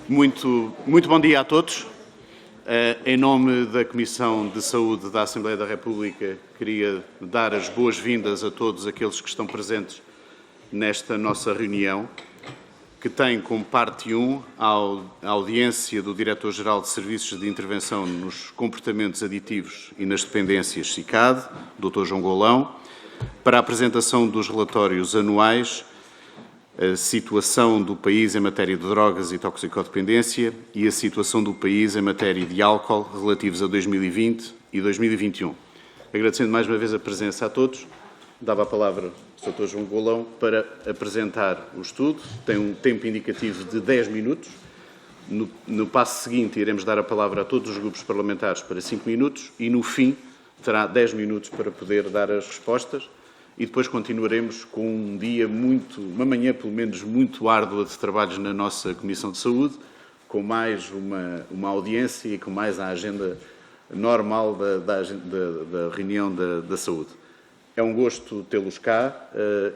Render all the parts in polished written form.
Muito bom dia a todos. Em nome da Comissão de Saúde da Assembleia da República, queria dar as boas-vindas a todos aqueles que estão presentes nesta nossa reunião, que tem como parte 1 a audiência do Diretor-Geral de Serviços de Intervenção nos Comportamentos Aditivos e nas Dependências, SICAD, Dr. João Golão, para a apresentação dos relatórios anuais, a situação do país em matéria de drogas e toxicodependência e a situação do país em matéria de álcool relativos a 2020 e 2021. Agradecendo mais uma vez a presença a todos, dava a palavra ao Dr. João Golão para apresentar o estudo. Tem um tempo indicativo de 10 minutos. No passo seguinte, iremos dar a palavra a todos os grupos parlamentares para 5 minutos e, no fim, terá 10 minutos para poder dar as respostas. E depois continuaremos com uma manhã pelo menos muito árdua de trabalhos na nossa Comissão de Saúde, com mais uma audiência e com mais a agenda normal da reunião da saúde. É um gosto tê-los cá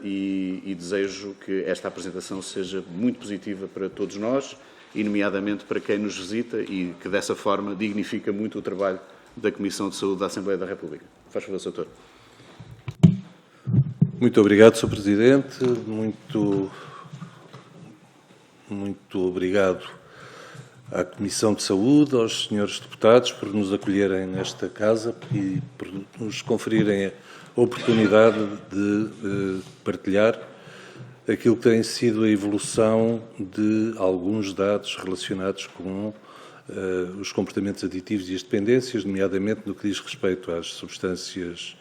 e desejo que esta apresentação seja muito positiva para todos nós e, nomeadamente, para quem nos visita e que, dessa forma, dignifica muito o trabalho da Comissão de Saúde da Assembleia da República. Faz favor, Sr. Doutor. Muito obrigado, Sr. Presidente. Muito obrigado à Comissão de Saúde, aos senhores deputados por nos acolherem nesta casa e por nos conferirem a oportunidade de partilhar aquilo que tem sido a evolução de alguns dados relacionados com os comportamentos aditivos e as dependências, nomeadamente no que diz respeito às substâncias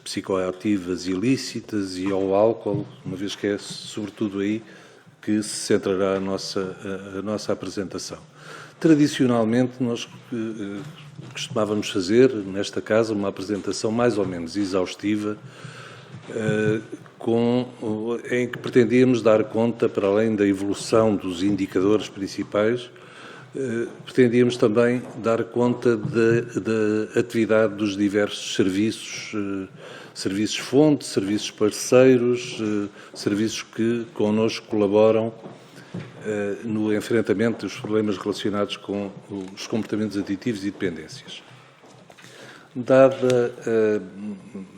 psicoativas ilícitas e ao álcool, uma vez que é sobretudo aí que se centrará a nossa apresentação. Tradicionalmente, nós costumávamos fazer nesta casa uma apresentação mais ou menos exaustiva, em que pretendíamos dar conta, para além da evolução dos indicadores principais, pretendíamos também dar conta da atividade dos diversos serviços-fonte, serviços parceiros, serviços que connosco colaboram no enfrentamento dos problemas relacionados com os comportamentos aditivos e dependências. Dada,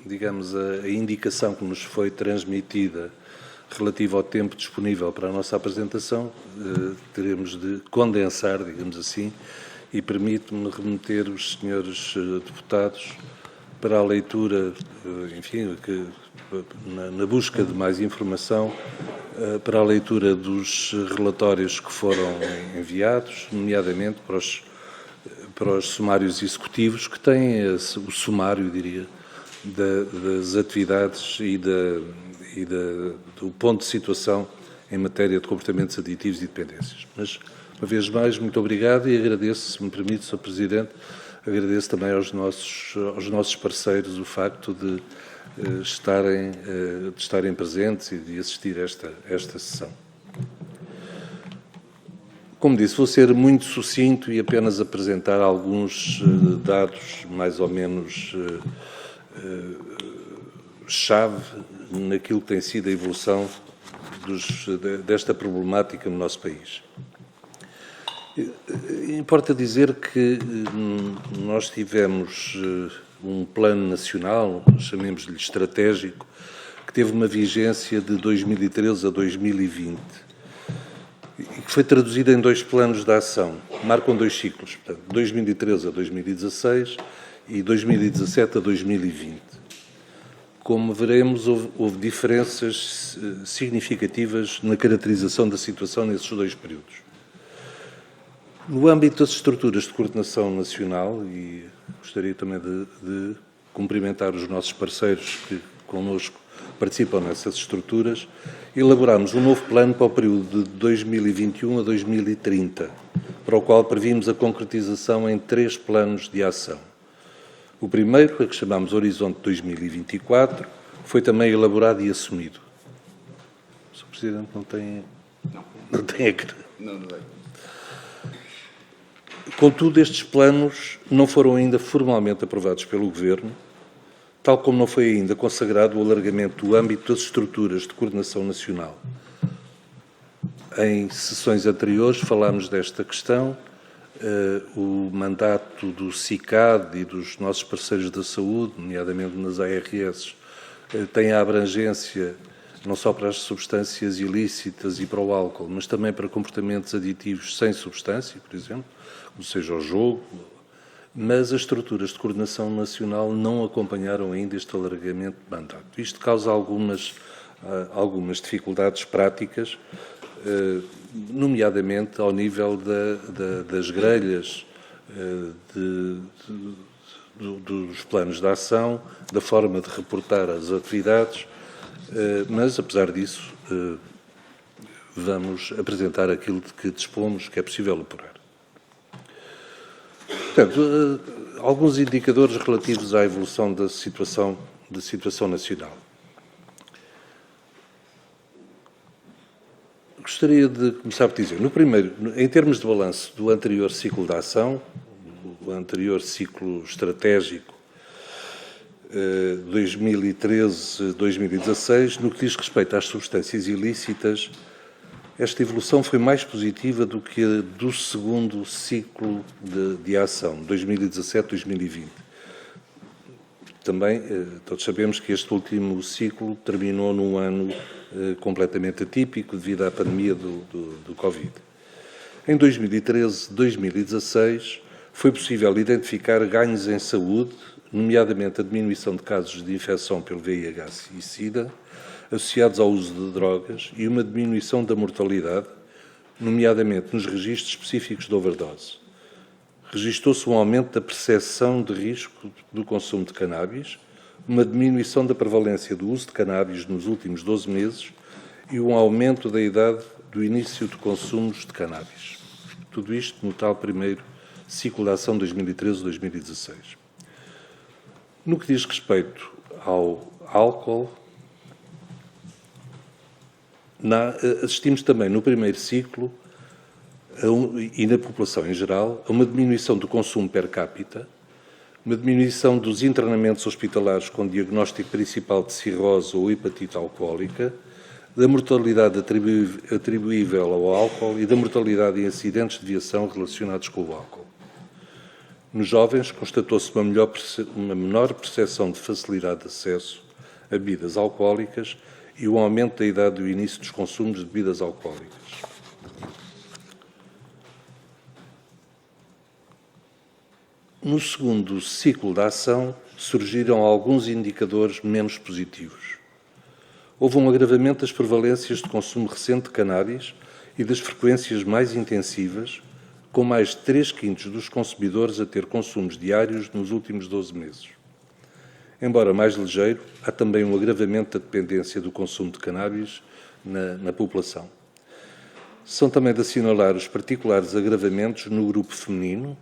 digamos, a indicação que nos foi transmitida relativa ao tempo disponível para a nossa apresentação, teremos de condensar, digamos assim, e permite-me remeter os senhores deputados para a leitura, enfim, na busca de mais informação, para a leitura dos relatórios que foram enviados, nomeadamente para os sumários executivos, que têm o sumário, diria, das atividades e do ponto de situação em matéria de comportamentos aditivos e dependências. Mas, uma vez mais, muito obrigado e agradeço, se me permite, Sr. Presidente, agradeço também aos nossos parceiros o facto de estarem presentes e de assistir a esta sessão. Como disse, vou ser muito sucinto e apenas apresentar alguns dados mais ou menos chave naquilo que tem sido a evolução desta problemática no nosso país. Importa dizer que nós tivemos um plano nacional, chamemos-lhe estratégico, que teve uma vigência de 2013 a 2020 e que foi traduzido em 2 planos de ação, marcam 2 ciclos, portanto, 2013 a 2016 e 2017 a 2020. Como veremos, houve diferenças significativas na caracterização da situação nesses 2 períodos. No âmbito das estruturas de coordenação nacional, e gostaria também de cumprimentar os nossos parceiros que connosco participam nessas estruturas, elaborámos um novo plano para o período de 2021 a 2030, para o qual previmos a concretização em 3 planos de ação. O primeiro, a que chamamos Horizonte 2024, foi também elaborado e assumido. O Sr. Presidente não tem ecrã. Não é. Contudo, estes planos não foram ainda formalmente aprovados pelo Governo, tal como não foi ainda consagrado o alargamento do âmbito das estruturas de coordenação nacional. Em sessões anteriores falámos desta questão. O mandato do CICAD e dos nossos parceiros da saúde, nomeadamente nas ARS, tem a abrangência não só para as substâncias ilícitas e para o álcool, mas também para comportamentos aditivos sem substância, por exemplo, como seja o jogo, mas as estruturas de coordenação nacional não acompanharam ainda este alargamento de mandato. Isto causa algumas dificuldades práticas, nomeadamente ao nível das grelhas dos planos de ação, da forma de reportar as atividades, mas, apesar disso, vamos apresentar aquilo de que dispomos que é possível apurar. Portanto, alguns indicadores relativos à evolução da situação nacional. Gostaria de começar por dizer, no primeiro, em termos de balanço do anterior ciclo de ação, o anterior ciclo estratégico 2013-2016, no que diz respeito às substâncias ilícitas, esta evolução foi mais positiva do que a do segundo ciclo de ação, 2017-2020. Também, todos sabemos que este último ciclo terminou num ano completamente atípico devido à pandemia do Covid. Em 2013-2016, foi possível identificar ganhos em saúde, nomeadamente a diminuição de casos de infecção pelo VIH e SIDA, associados ao uso de drogas, e uma diminuição da mortalidade, nomeadamente nos registros específicos de overdose. Registou-se um aumento da percepção de risco do consumo de cannabis, uma diminuição da prevalência do uso de cannabis nos últimos 12 meses e um aumento da idade do início de consumos de cannabis. Tudo isto no tal primeiro ciclo de ação 2013-2016. No que diz respeito ao álcool, assistimos também no primeiro ciclo e na população em geral a uma diminuição do consumo per capita, uma diminuição dos internamentos hospitalares com diagnóstico principal de cirrose ou hepatite alcoólica, da mortalidade atribuível ao álcool e da mortalidade em acidentes de viação relacionados com o álcool. Nos jovens, constatou-se uma menor percepção de facilidade de acesso a bebidas alcoólicas e um aumento da idade do início dos consumos de bebidas alcoólicas. No segundo ciclo da ação, surgiram alguns indicadores menos positivos. Houve um agravamento das prevalências de consumo recente de cannabis e das frequências mais intensivas, com mais de 3/5 dos consumidores a ter consumos diários nos últimos 12 meses. Embora mais ligeiro, há também um agravamento da dependência do consumo de cannabis na população. São também de assinalar os particulares agravamentos no grupo feminino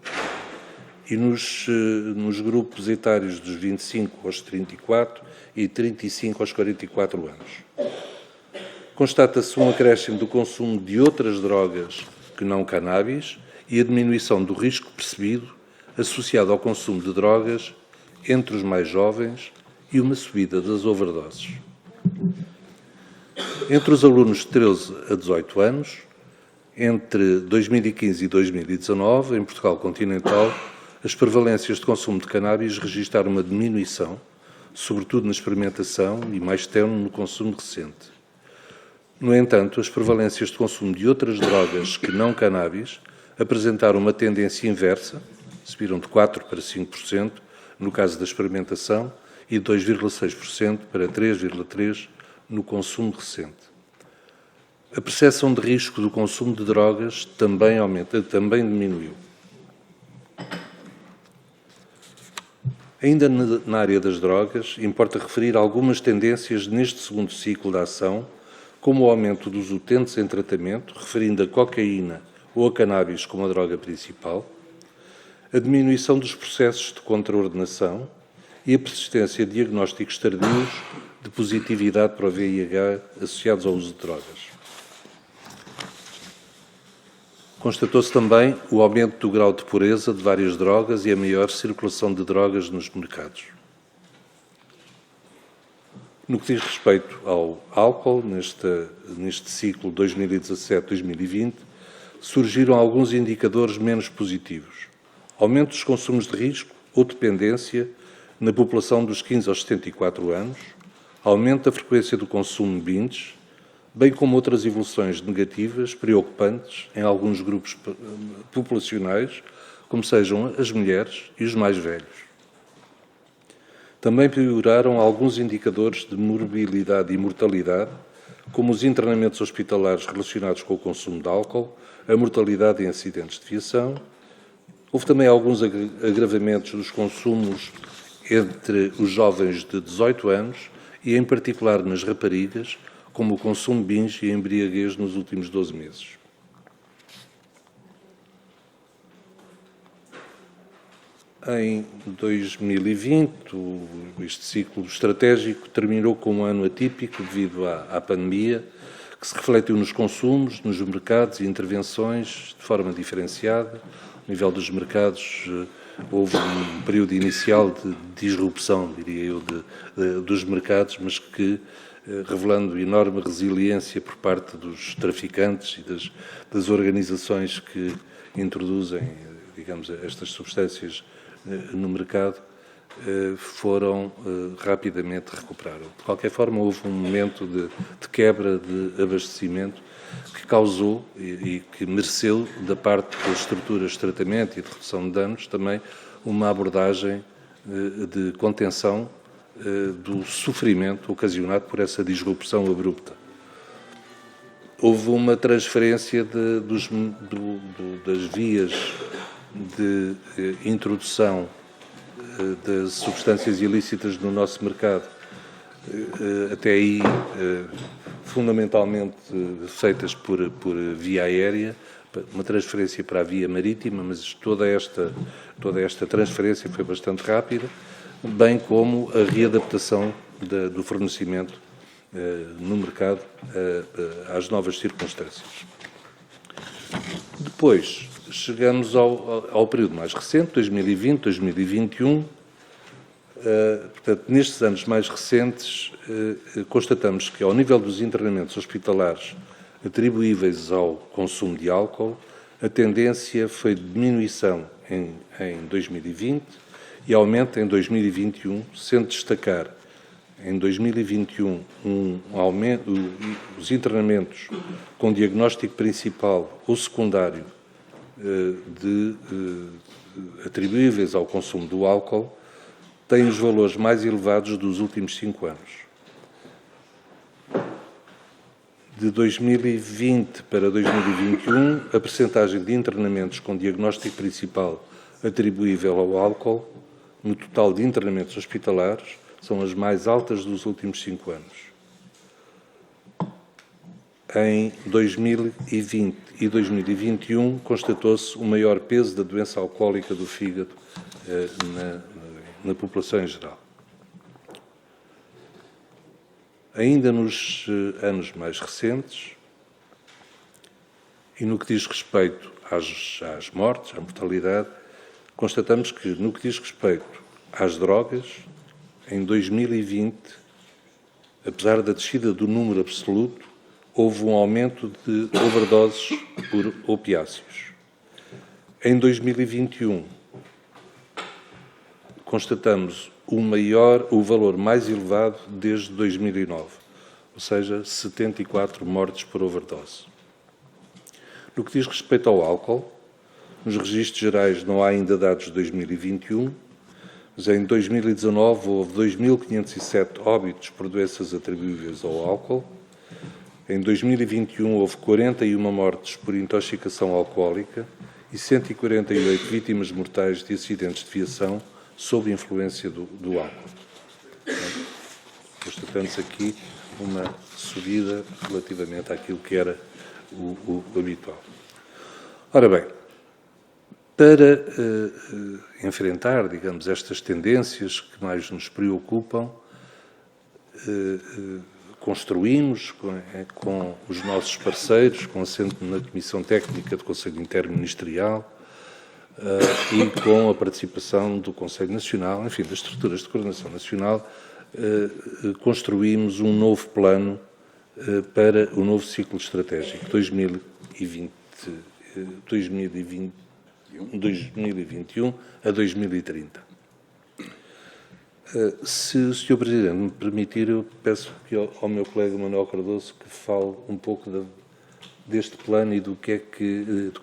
e nos grupos etários dos 25 aos 34 e 35 aos 44 anos. Constata-se um acréscimo do consumo de outras drogas que não cannabis e a diminuição do risco percebido associado ao consumo de drogas entre os mais jovens e uma subida das overdoses. Entre os alunos de 13 a 18 anos, entre 2015 e 2019, em Portugal continental, as prevalências de consumo de cannabis registraram uma diminuição, sobretudo na experimentação e mais tenue no consumo recente. No entanto, as prevalências de consumo de outras drogas que não cannabis apresentaram uma tendência inversa, subiram de 4% para 5% no caso da experimentação e de 2,6% para 3,3% no consumo recente. A percepção de risco do consumo de drogas também diminuiu. Ainda na área das drogas, importa referir algumas tendências neste segundo ciclo da ação, como o aumento dos utentes em tratamento, referindo a cocaína ou a cannabis como a droga principal, a diminuição dos processos de contraordenação e a persistência de diagnósticos tardios de positividade para o VIH associados ao uso de drogas. Constatou-se também o aumento do grau de pureza de várias drogas e a maior circulação de drogas nos mercados. No que diz respeito ao álcool, neste ciclo 2017-2020, surgiram alguns indicadores menos positivos. Aumento dos consumos de risco ou dependência na população dos 15 aos 74 anos, aumento da frequência do consumo de binges, bem como outras evoluções negativas, preocupantes, em alguns grupos populacionais, como sejam as mulheres e os mais velhos. Também pioraram alguns indicadores de morbilidade e mortalidade, como os internamentos hospitalares relacionados com o consumo de álcool, a mortalidade em acidentes de viação. Houve também alguns agravamentos dos consumos entre os jovens de 18 anos e, em particular, nas raparigas, como o consumo de binge e a embriaguez nos últimos 12 meses. Em 2020, este ciclo estratégico terminou com um ano atípico devido à pandemia, que se refletiu nos consumos, nos mercados e intervenções de forma diferenciada. Ao nível dos mercados, houve um período inicial de disrupção, diria eu, dos mercados, mas que, revelando enorme resiliência por parte dos traficantes e das organizações que introduzem, digamos, estas substâncias no mercado, foram rapidamente recuperaram. De qualquer forma, houve um momento de quebra de abastecimento que causou e que mereceu, da parte das estruturas de tratamento e de redução de danos, também uma abordagem de contenção do sofrimento ocasionado por essa disrupção abrupta. Houve uma transferência das vias de introdução das substâncias ilícitas no nosso mercado, até aí fundamentalmente feitas por via aérea, uma transferência para a via marítima, mas toda esta transferência foi bastante rápida, bem como a readaptação do fornecimento no mercado às novas circunstâncias. Depois, chegamos ao período mais recente, 2020, 2021. Portanto, nestes anos mais recentes, constatamos que, ao nível dos internamentos hospitalares atribuíveis ao consumo de álcool, a tendência foi de diminuição em 2020 e aumento em 2021, sendo destacar em 2021 um aumento, os internamentos com diagnóstico principal ou secundário atribuíveis ao consumo do álcool têm os valores mais elevados dos últimos 5 anos. De 2020 para 2021, a percentagem de internamentos com diagnóstico principal atribuível ao álcool, no total de internamentos hospitalares, são as mais altas dos últimos 5 anos. Em 2020 e 2021, constatou-se o maior peso da doença alcoólica do fígado na população em geral. Ainda nos anos mais recentes, e no que diz respeito às mortes, à mortalidade, constatamos que, no que diz respeito às drogas, em 2020, apesar da descida do número absoluto, houve um aumento de overdoses por opiáceos. Em 2021, constatamos o valor mais elevado desde 2009, ou seja, 74 mortes por overdose. No que diz respeito ao álcool, nos registros gerais não há ainda dados de 2021, mas em 2019 houve 2.507 óbitos por doenças atribuíveis ao álcool. Em 2021 houve 41 mortes por intoxicação alcoólica e 148 vítimas mortais de acidentes de viação sob influência do álcool. Constatamos aqui uma subida relativamente àquilo que era o habitual. Ora bem, para enfrentar, digamos, estas tendências que mais nos preocupam, construímos com os nossos parceiros, com assento na Comissão Técnica do Conselho Interministerial e com a participação do Conselho Nacional, enfim, das estruturas de coordenação nacional, construímos um novo plano para o novo ciclo estratégico 2021 a 2030. Se o Sr. Presidente me permitir, eu peço que ao meu colega Manuel Cardoso que fale um pouco deste plano e de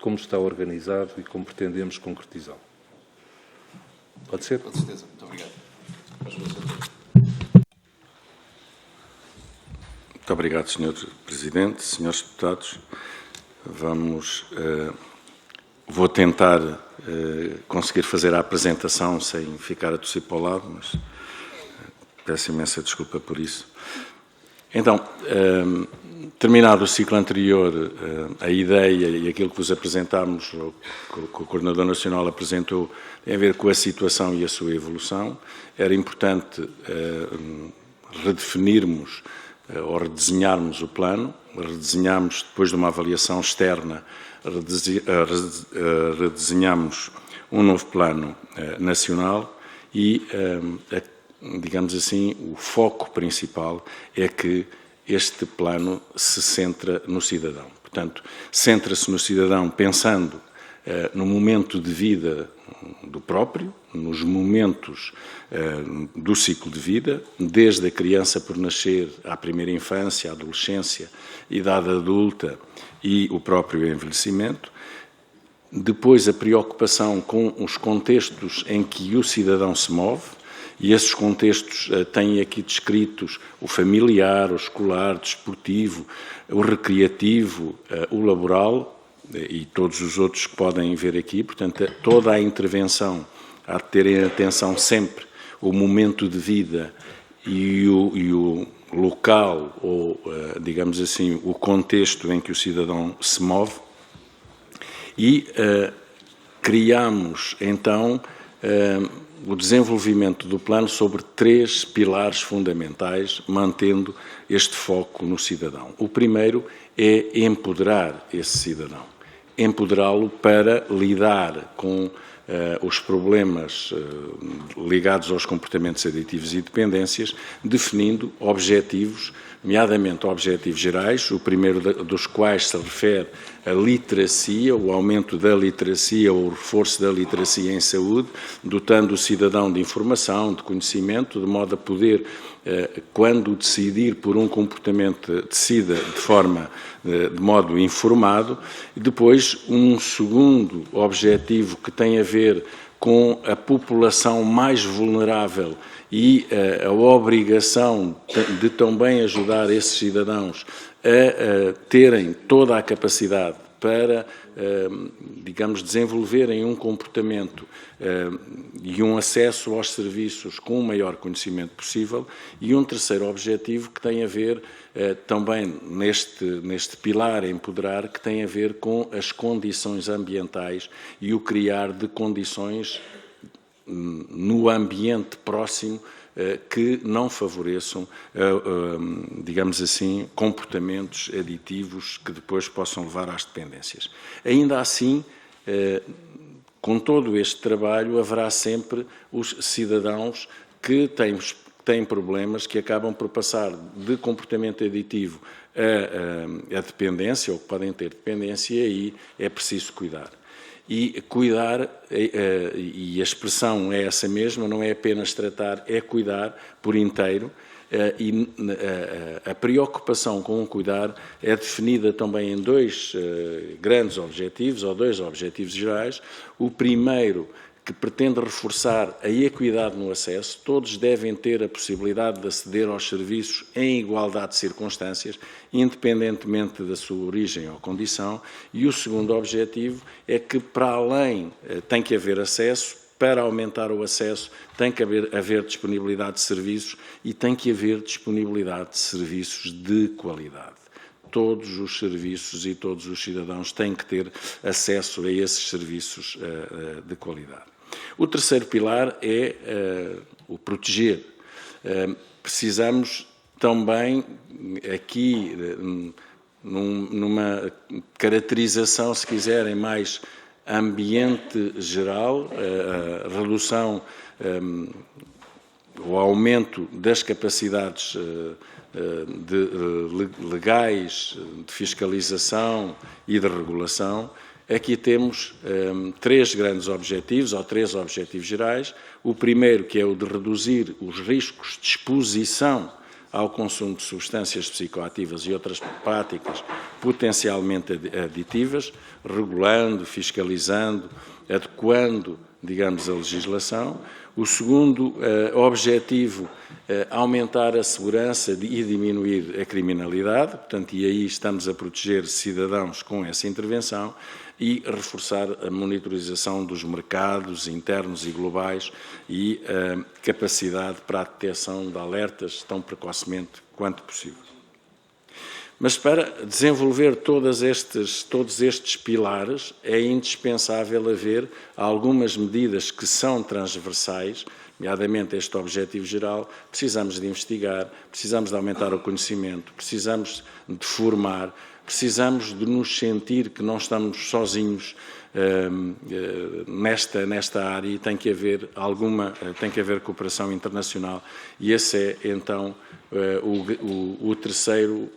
como está organizado e como pretendemos concretizá-lo. Pode ser? Com certeza. Muito obrigado. Muito obrigado, Sr. Presidente, Srs. Deputados. Vou tentar conseguir fazer a apresentação sem ficar a tossir para o lado, mas peço imensa desculpa por isso. Então, terminado o ciclo anterior, a ideia e aquilo que vos apresentámos, que o Coordenador Nacional apresentou, tem a ver com a situação e a sua evolução. Era importante redefinirmos ou redesenharmos o plano. Redesenhámos, depois de uma avaliação externa, redesenhámos um novo plano nacional e, digamos assim, o foco principal é que este plano se centra no cidadão. Portanto, centra-se no cidadão pensando no momento de vida do próprio, nos momentos do ciclo de vida, desde a criança por nascer à primeira infância, à adolescência, idade adulta e o próprio envelhecimento. Depois, a preocupação com os contextos em que o cidadão se move, e esses contextos têm aqui descritos o familiar, o escolar, o desportivo, o recreativo, o laboral e todos os outros que podem ver aqui. Portanto, toda a intervenção há de ter em atenção sempre o momento de vida e o local ou, digamos assim, o contexto em que o cidadão se move. E criamos, então, o desenvolvimento do plano sobre 3 pilares fundamentais, mantendo este foco no cidadão. O primeiro é empoderar esse cidadão, empoderá-lo para lidar com os problemas ligados aos comportamentos aditivos e dependências, definindo objetivos, nomeadamente objetivos gerais, o primeiro dos quais se refere à literacia, o aumento da literacia ou o reforço da literacia em saúde, dotando o cidadão de informação, de conhecimento, de modo a poder, quando decidir por um comportamento, decida de modo informado. E depois, um segundo objetivo que tem a ver com a população mais vulnerável e a obrigação de também ajudar esses cidadãos a terem toda a capacidade para, digamos, desenvolverem um comportamento e um acesso aos serviços com o maior conhecimento possível. E um terceiro objetivo que tem a ver também neste pilar empoderar, que tem a ver com as condições ambientais e o criar de condições no ambiente próximo que não favoreçam, digamos assim, comportamentos aditivos que depois possam levar às dependências. Ainda assim, com todo este trabalho, haverá sempre os cidadãos que têm problemas que acabam por passar de comportamento aditivo a dependência, ou que podem ter dependência, e aí é preciso cuidar. E cuidar, e a expressão é essa mesma, não é apenas tratar, é cuidar por inteiro, e a preocupação com o cuidar é definida também em 2 grandes objetivos, ou 2 objetivos gerais. O primeiro, que pretende reforçar a equidade no acesso, todos devem ter a possibilidade de aceder aos serviços em igualdade de circunstâncias, independentemente da sua origem ou condição. E o segundo objetivo é que, para além, tem que haver acesso. Para aumentar o acesso, tem que haver disponibilidade de serviços e tem que haver disponibilidade de serviços de qualidade. Todos os serviços e todos os cidadãos têm que ter acesso a esses serviços de qualidade. O terceiro pilar é o proteger. Precisamos também, aqui, numa caracterização, se quiserem, mais ambiente geral, a redução, o aumento das capacidades legais, de fiscalização e de regulação, aqui temos três grandes objetivos, ou três objetivos gerais. O primeiro, que é o de reduzir os riscos de exposição ao consumo de substâncias psicoativas e outras práticas potencialmente aditivas, regulando, fiscalizando, adequando, digamos, a legislação. O segundo objetivo, aumentar a segurança e diminuir a criminalidade, portanto, e aí estamos a proteger cidadãos com essa intervenção, e reforçar a monitorização dos mercados internos e globais e a capacidade para a detecção de alertas tão precocemente quanto possível. Mas para desenvolver todos estes pilares é indispensável haver algumas medidas que são transversais, nomeadamente este objetivo geral. Precisamos de investigar, precisamos de aumentar o conhecimento, precisamos de formar, precisamos de nos sentir que não estamos sozinhos nesta área e tem que haver cooperação internacional, e esse é então o terceiro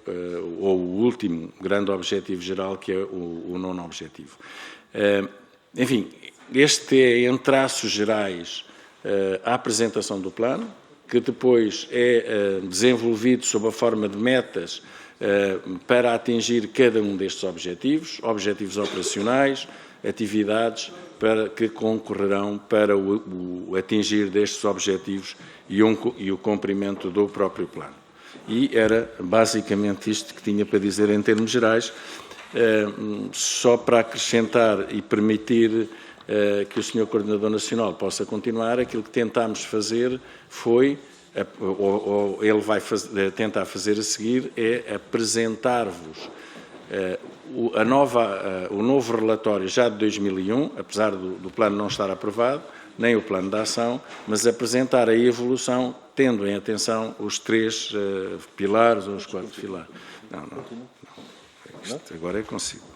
ou o último grande objetivo geral, que é o nono objetivo. Enfim, este é, em traços gerais, a apresentação do plano, que depois é desenvolvido sob a forma de metas para atingir cada um destes objetivos operacionais, atividades que concorrerão para o atingir destes objetivos e o cumprimento do próprio plano. E era basicamente isto que tinha para dizer em termos gerais, só para acrescentar e permitir que o Sr. Coordenador Nacional possa continuar. Aquilo que tentámos fazer foi, ou ele vai tentar fazer a seguir, é apresentar-vos o novo relatório já de 2001, apesar do plano não estar aprovado, nem o plano de ação, mas apresentar a evolução, tendo em atenção os três pilares ou os quatro pilares. Não. Isto agora é consigo.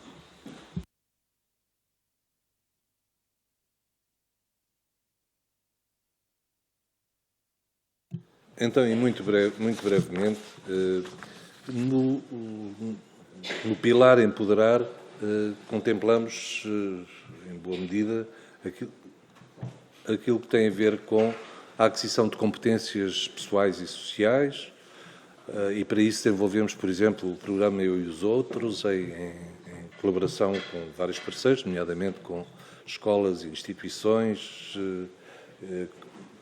Então, e muito brevemente, no pilar empoderar, contemplamos, em boa medida, aquilo que tem a ver com a aquisição de competências pessoais e sociais, e para isso desenvolvemos, por exemplo, o programa Eu e os Outros, em colaboração com vários parceiros, nomeadamente com escolas e instituições,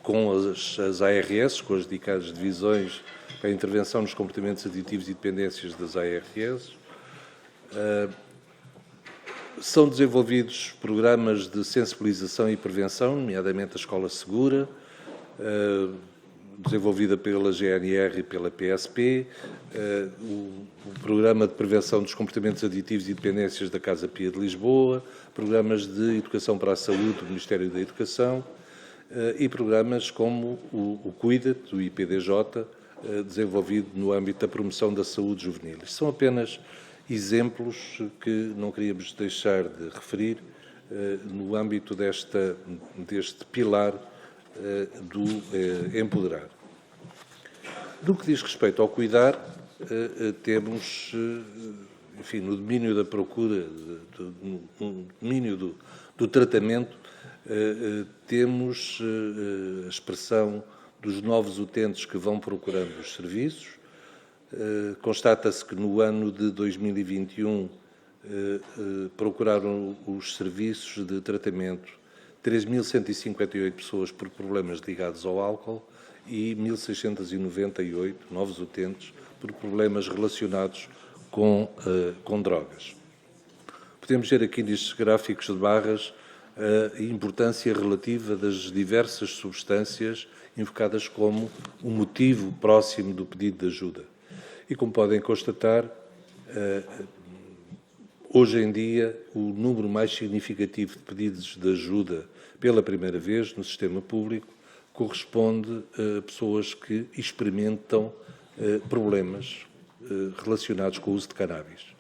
com as ARS, com as dedicadas divisões para a intervenção nos comportamentos aditivos e dependências das ARS. São desenvolvidos programas de sensibilização e prevenção, nomeadamente a Escola Segura, desenvolvida pela GNR e pela PSP, o Programa de Prevenção dos Comportamentos Aditivos e Dependências da Casa Pia de Lisboa, programas de Educação para a Saúde do Ministério da Educação, e programas como o Cuida-te, do IPDJ, desenvolvido no âmbito da promoção da saúde juvenil. São apenas exemplos que não queríamos deixar de referir no âmbito deste pilar do empoderar. Do que diz respeito ao cuidar, temos, enfim, no domínio da procura, no domínio do tratamento, temos a expressão dos novos utentes que vão procurando os serviços. Constata-se que no ano de 2021 procuraram os serviços de tratamento 3.158 pessoas por problemas ligados ao álcool e 1.698 novos utentes por problemas relacionados com drogas. Podemos ver aqui nestes gráficos de barras a importância relativa das diversas substâncias invocadas como um motivo próximo do pedido de ajuda. E como podem constatar, hoje em dia o número mais significativo de pedidos de ajuda pela primeira vez no sistema público corresponde a pessoas que experimentam problemas relacionados com o uso de cannabis.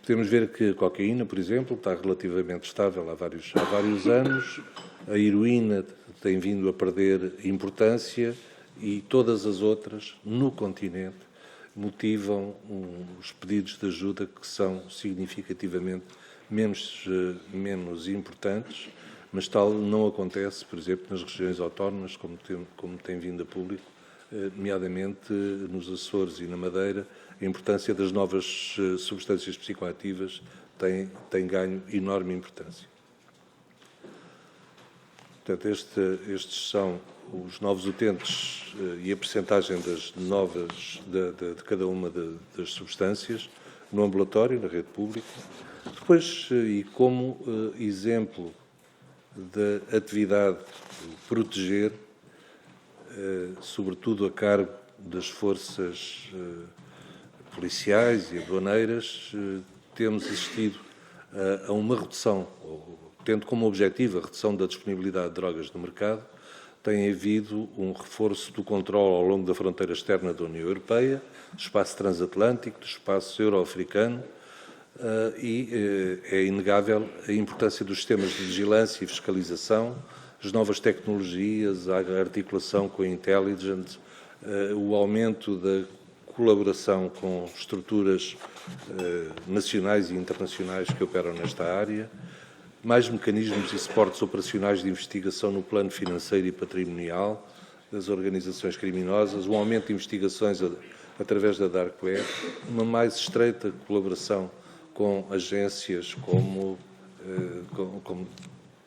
Podemos ver que a cocaína, por exemplo, está relativamente estável há vários anos, a heroína tem vindo a perder importância e todas as outras, no continente, motivam os pedidos de ajuda que são significativamente menos importantes, mas tal não acontece, por exemplo, nas regiões autónomas, como tem vindo a público, nomeadamente nos Açores e na Madeira. A importância das novas substâncias psicoativas tem ganho enorme importância. Portanto, estes são os novos utentes e a percentagem das novas de cada uma das substâncias no ambulatório, na rede pública. Depois, e como exemplo da atividade proteger, sobretudo a cargo das forças policiais e aduaneiras, temos assistido a uma redução, tendo como objetivo a redução da disponibilidade de drogas no mercado. Tem havido um reforço do controle ao longo da fronteira externa da União Europeia, do espaço transatlântico, do espaço euro-africano, e é inegável a importância dos sistemas de vigilância e fiscalização, as novas tecnologias, a articulação com a intelligence, o aumento da colaboração com estruturas nacionais e internacionais que operam nesta área, mais mecanismos e suportes operacionais de investigação no plano financeiro e patrimonial das organizações criminosas, um aumento de investigações através da Dark Web, uma mais estreita colaboração com agências como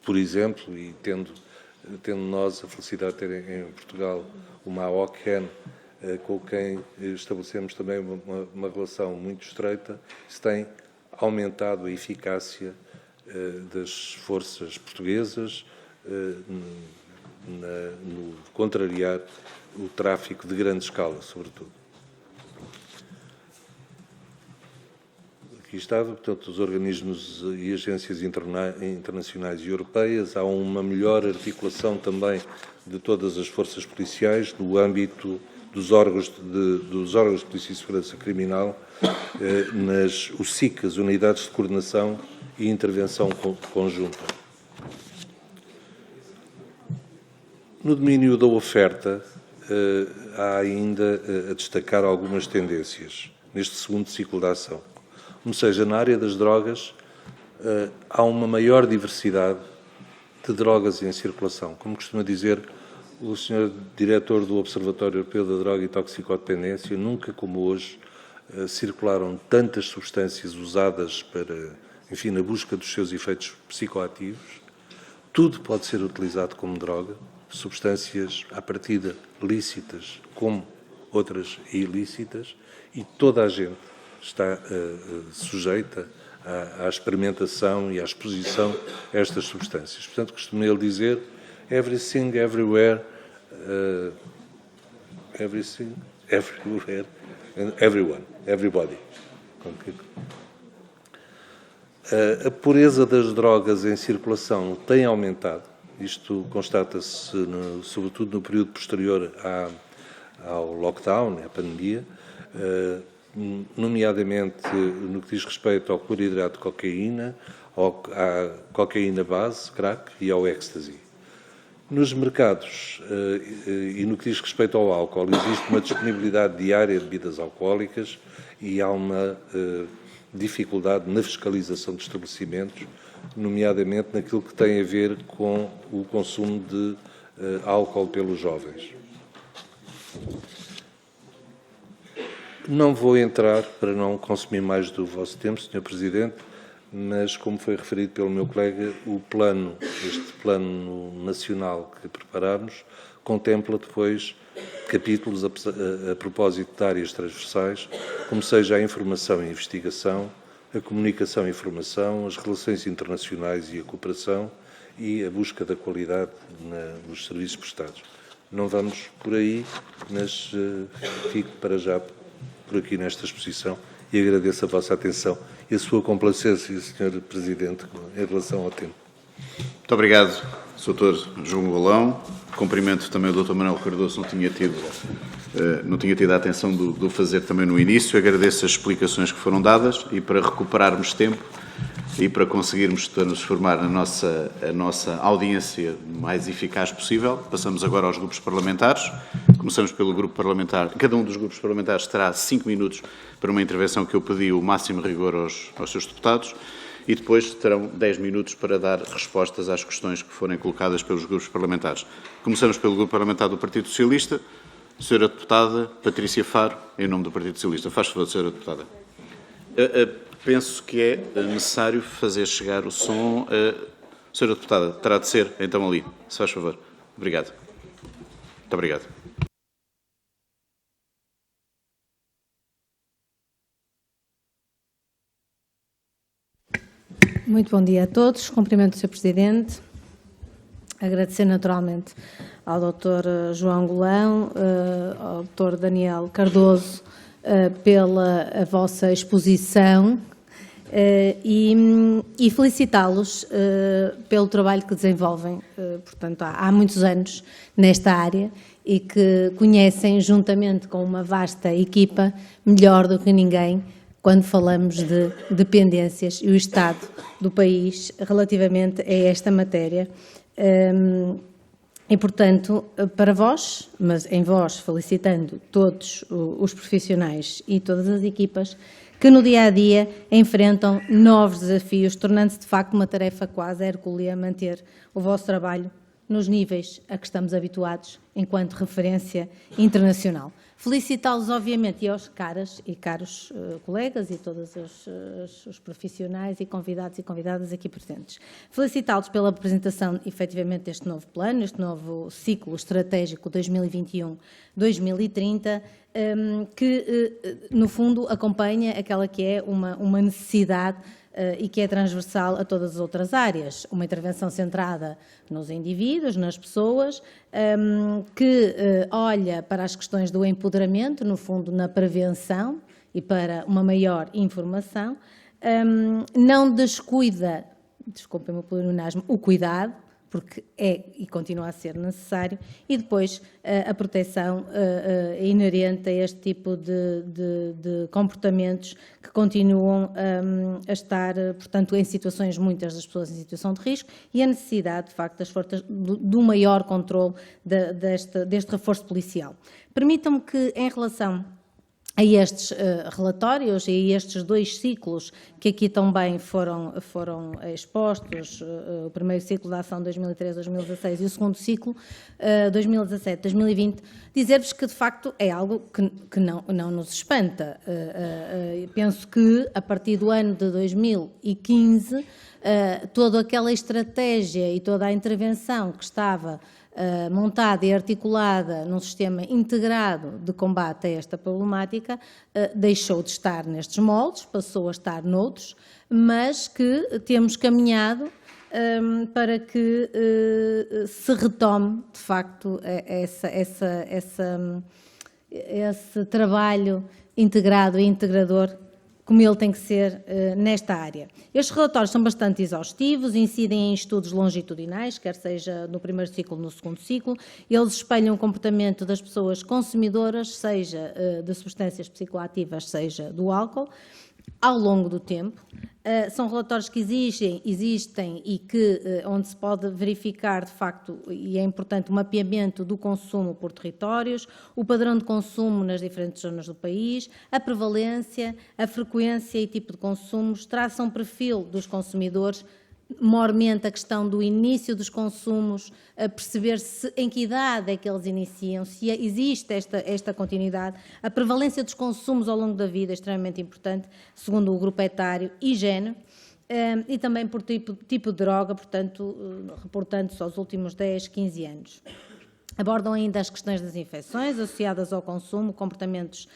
por exemplo, e tendo nós a felicidade de ter em Portugal uma AOCN, com quem estabelecemos também uma relação muito estreita, isso tem aumentado a eficácia das forças portuguesas no contrariar o tráfico de grande escala, sobretudo. Aqui estava, portanto, os organismos e agências internacionais e europeias. Há uma melhor articulação também de todas as forças policiais no âmbito dos órgãos de Polícia e Segurança Criminal, os SIC, as Unidades de Coordenação e Intervenção Conjunta. No domínio da oferta, há ainda a destacar algumas tendências neste segundo ciclo de ação. Ou seja, na área das drogas, há uma maior diversidade de drogas em circulação. Como costuma dizer o Sr. Diretor do Observatório Europeu da Droga e Toxicodependência, nunca como hoje circularam tantas substâncias usadas para, enfim, na busca dos seus efeitos psicoativos. Tudo pode ser utilizado como droga, substâncias à partida lícitas como outras ilícitas, e toda a gente está sujeita à experimentação e à exposição a estas substâncias. Portanto, costumo ele dizer everything, everywhere, everything, everywhere, and everyone, everybody. A pureza das drogas em circulação tem aumentado. Isto constata-se, sobretudo no período posterior ao lockdown, à pandemia, nomeadamente no que diz respeito ao cloridrato de cocaína, à cocaína base, crack, e ao ecstasy. Nos mercados, e no que diz respeito ao álcool, existe uma disponibilidade diária de bebidas alcoólicas e há uma dificuldade na fiscalização de estabelecimentos, nomeadamente naquilo que tem a ver com o consumo de álcool pelos jovens. Não vou entrar, para não consumir mais do vosso tempo, Sr. Presidente, mas, como foi referido pelo meu colega, este plano nacional que preparamos, contempla depois capítulos a propósito de áreas transversais, como seja a informação e investigação, a comunicação e informação, as relações internacionais e a cooperação e a busca da qualidade nos serviços prestados. Não vamos por aí, mas fico para já por aqui nesta exposição e agradeço a vossa atenção e a sua complacência, Sr. Presidente, em relação ao tempo. Muito obrigado, Sr. João Golão. Cumprimento também o Dr. Manuel Cardoso, não tinha tido a atenção de o fazer também no início. Agradeço as explicações que foram dadas e para recuperarmos tempo e para conseguirmos transformar a nossa audiência mais eficaz possível, passamos agora aos grupos parlamentares. Começamos pelo grupo parlamentar. Cada um dos grupos parlamentares terá 5 minutos para uma intervenção que eu pedi o máximo rigor aos seus deputados e depois terão 10 minutos para dar respostas às questões que forem colocadas pelos grupos parlamentares. Começamos pelo grupo parlamentar do Partido Socialista. Senhora Deputada Patrícia Faro, em nome do Partido Socialista. Faz favor, Senhora Deputada. Penso que é necessário fazer chegar o som. Senhora Deputada, terá de ser então ali. Se faz favor. Obrigado. Muito obrigado. Muito bom dia a todos. Cumprimento o Sr. Presidente. Agradecer naturalmente ao Dr. João Golão, ao Dr. Daniel Cardoso, pela vossa exposição e felicitá-los pelo trabalho que desenvolvem, portanto, há muitos anos nesta área e que conhecem, juntamente com uma vasta equipa, melhor do que ninguém, quando falamos de dependências e o estado do país relativamente a esta matéria. E, portanto, para vós, mas em vós felicitando todos os profissionais e todas as equipas que no dia-a-dia enfrentam novos desafios, tornando-se de facto uma tarefa quase hercúlea manter o vosso trabalho nos níveis a que estamos habituados enquanto referência internacional. Felicitá-los, obviamente, e aos caras e caros colegas e todos os profissionais e convidadas aqui presentes. Felicitá-los pela apresentação, efetivamente, deste novo plano, este novo ciclo estratégico 2021-2030, que, no fundo, acompanha aquela que é uma necessidade e que é transversal a todas as outras áreas. Uma intervenção centrada nos indivíduos, nas pessoas, que olha para as questões do empoderamento, no fundo, na prevenção e para uma maior informação, não descuida, desculpem-me o pleonasmo, o cuidado, porque é e continua a ser necessário, e depois a proteção inerente a este tipo de comportamentos que continuam a estar, portanto, em situações, muitas das pessoas em situação de risco, e a necessidade, de facto, das forças do maior controle deste reforço policial. Permitam-me que, em relação a estes relatórios e a estes dois ciclos que aqui também foram expostos, o primeiro ciclo da ação 2013-2016 e o segundo ciclo 2017-2020, dizer-vos que de facto é algo que não nos espanta. Penso que a partir do ano de 2015 toda aquela estratégia e toda a intervenção que estava montada e articulada num sistema integrado de combate a esta problemática, deixou de estar nestes moldes, passou a estar noutros, mas que temos caminhado para que se retome, de facto, esse trabalho integrado e integrador como ele tem que ser nesta área. Estes relatórios são bastante exaustivos, incidem em estudos longitudinais, quer seja no primeiro ciclo ou no segundo ciclo. Eles espelham o comportamento das pessoas consumidoras, seja de substâncias psicoativas, seja do álcool, ao longo do tempo. São relatórios que existem e que, onde se pode verificar, de facto, e é importante, o mapeamento do consumo por territórios, o padrão de consumo nas diferentes zonas do país, a prevalência, a frequência e tipo de consumos, traçam um perfil dos consumidores, mormente a questão do início dos consumos, a perceber em que idade é que eles iniciam, se existe esta continuidade, a prevalência dos consumos ao longo da vida é extremamente importante, segundo o grupo etário e género, e também por tipo de droga, portanto, reportando-se aos últimos 10, 15 anos. Abordam ainda as questões das infecções associadas ao consumo, comportamentos